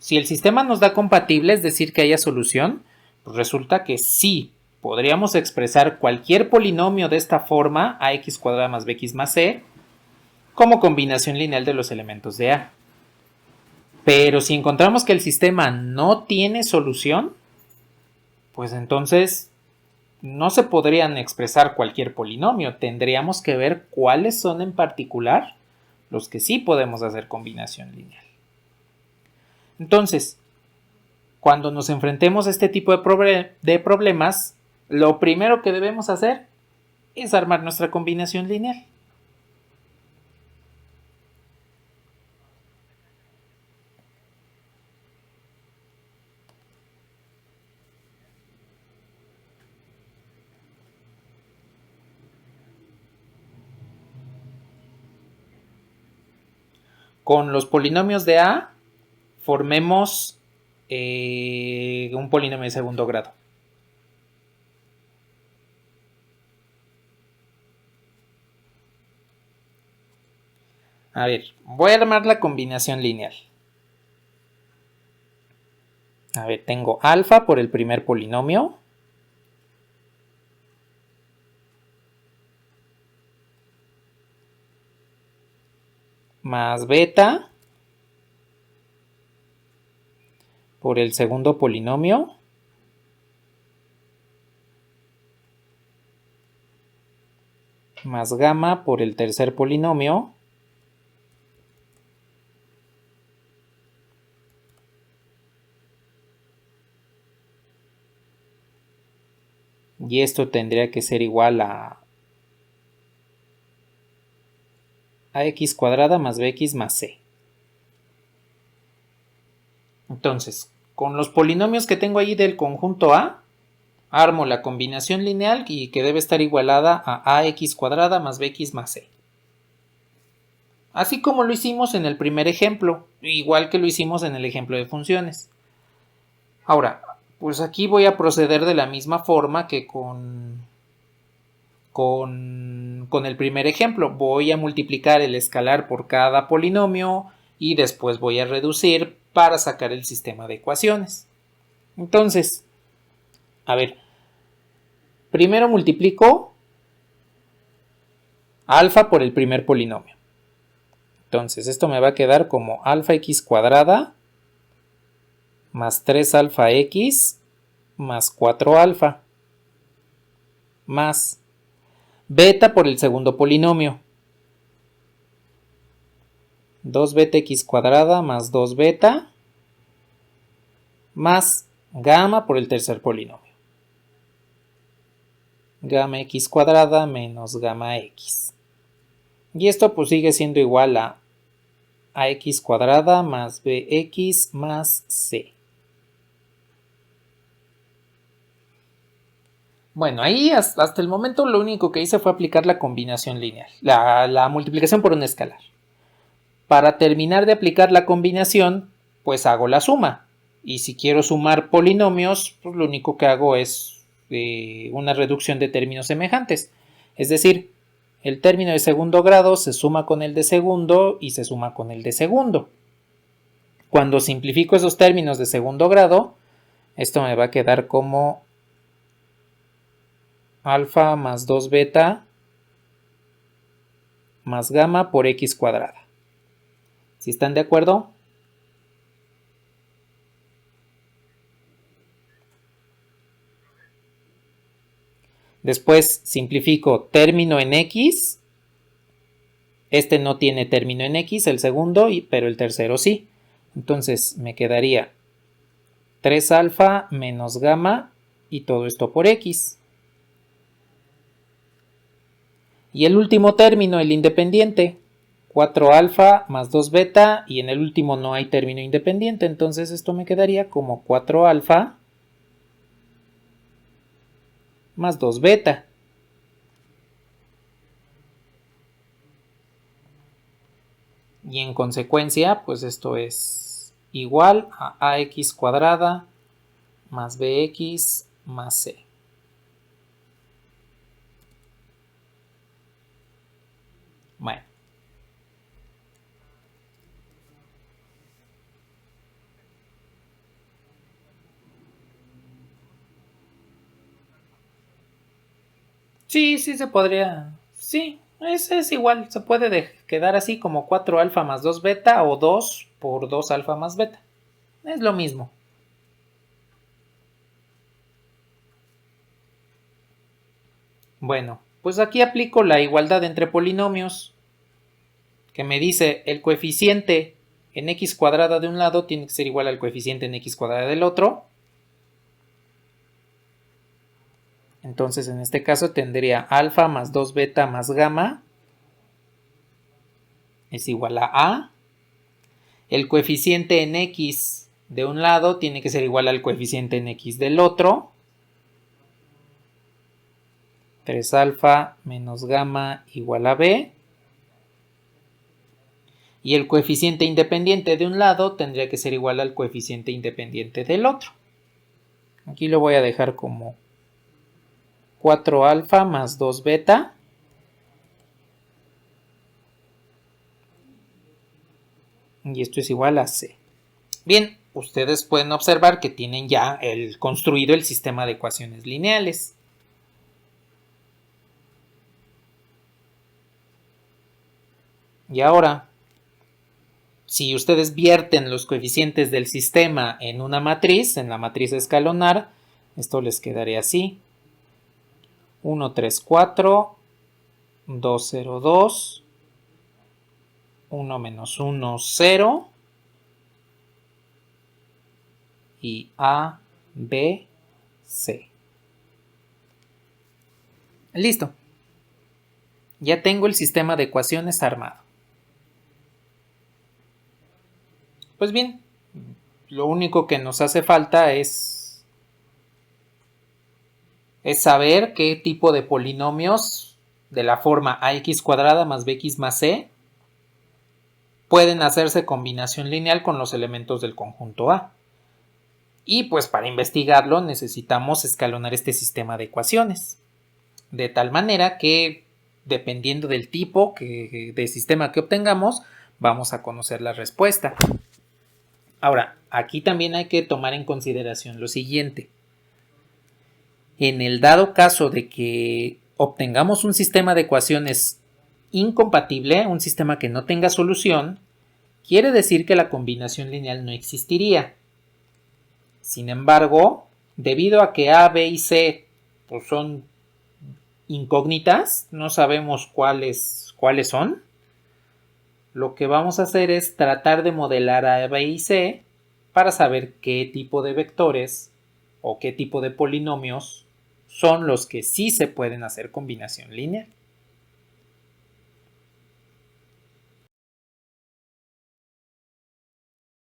Si el sistema nos da compatible, es decir, que haya solución, pues resulta que sí, podríamos expresar cualquier polinomio de esta forma, ax cuadrada más bx más c, como combinación lineal de los elementos de A. Pero si encontramos que el sistema no tiene solución, pues entonces no se podrían expresar cualquier polinomio. Tendríamos que ver cuáles son en particular los que sí podemos hacer combinación lineal. Entonces, cuando nos enfrentemos a este tipo de problemas, lo primero que debemos hacer es armar nuestra combinación lineal. Con los polinomios de A, formemos un polinomio de segundo grado. A ver, voy a armar la combinación lineal. A ver, tengo alfa por el primer polinomio. Más beta por el segundo polinomio. Más gamma por el tercer polinomio. Y esto tendría que ser igual a ax cuadrada más bx más c. Entonces, con los polinomios que tengo ahí del conjunto A, armo la combinación lineal y que debe estar igualada a ax cuadrada más bx más c. Así como lo hicimos en el primer ejemplo, igual que lo hicimos en el ejemplo de funciones. Ahora, pues aquí voy a proceder de la misma forma que con el primer ejemplo. Voy a multiplicar el escalar por cada polinomio y después voy a reducir para sacar el sistema de ecuaciones. Entonces, a ver, primero multiplico alfa por el primer polinomio. Entonces, esto me va a quedar como alfa x cuadrada más 3 alfa x más 4 alfa más beta por el segundo polinomio. 2 beta x cuadrada más 2 beta más gamma por el tercer polinomio. Gamma x cuadrada menos gamma x. Y esto pues sigue siendo igual a ax cuadrada más bx más c. Bueno, ahí hasta el momento lo único que hice fue aplicar la combinación lineal, la multiplicación por un escalar. Para terminar de aplicar la combinación, pues hago la suma. Y si quiero sumar polinomios, pues lo único que hago es una reducción de términos semejantes. Es decir, el término de segundo grado se suma con el de segundo y se suma con el de segundo. Cuando simplifico esos términos de segundo grado, esto me va a quedar como alfa más 2 beta más gamma por x cuadrada. ¿Sí están de acuerdo? Después simplifico término en x. Este no tiene término en x, el segundo, pero el tercero sí. Entonces me quedaría 3 alfa menos gamma y todo esto por x. Y el último término, el independiente, 4 alfa más 2 beta, y en el último no hay término independiente, entonces esto me quedaría como 4 alfa más 2 beta. Y en consecuencia, pues esto es igual a ax cuadrada más bx más c. Bueno. Sí, sí se podría. Sí, es igual. Se puede quedar así como 4 alfa más 2 beta o 2 por 2 alfa más beta. Es lo mismo. Bueno, pues aquí aplico la igualdad entre polinomios, que me dice el coeficiente en x cuadrada de un lado tiene que ser igual al coeficiente en x cuadrada del otro. Entonces en este caso tendría alfa más 2 beta más gamma es igual a A. El coeficiente en x de un lado tiene que ser igual al coeficiente en x del otro. 3 alfa menos gamma igual a B. Y el coeficiente independiente de un lado tendría que ser igual al coeficiente independiente del otro. Aquí lo voy a dejar como 4 alfa más 2 beta. Y esto es igual a C. Bien, ustedes pueden observar que tienen ya construido el sistema de ecuaciones lineales. Y ahora, si ustedes vierten los coeficientes del sistema en una matriz, en la matriz escalonar, esto les quedaría así. 1, 3, 4, 2, 0, 2, 1 menos 1, 0 y A, B, C. Listo. Ya tengo el sistema de ecuaciones armado. Pues bien, lo único que nos hace falta es saber qué tipo de polinomios de la forma ax cuadrada más bx más c pueden hacerse combinación lineal con los elementos del conjunto A. Y pues para investigarlo necesitamos escalonar este sistema de ecuaciones, de tal manera que dependiendo del tipo de sistema que obtengamos, vamos a conocer la respuesta. Ahora, aquí también hay que tomar en consideración lo siguiente. En el dado caso de que obtengamos un sistema de ecuaciones incompatible, un sistema que no tenga solución, quiere decir que la combinación lineal no existiría. Sin embargo, debido a que A, B y C pues, son incógnitas, no sabemos cuáles son, lo que vamos a hacer es tratar de modelar a B y C para saber qué tipo de vectores o qué tipo de polinomios son los que sí se pueden hacer combinación lineal.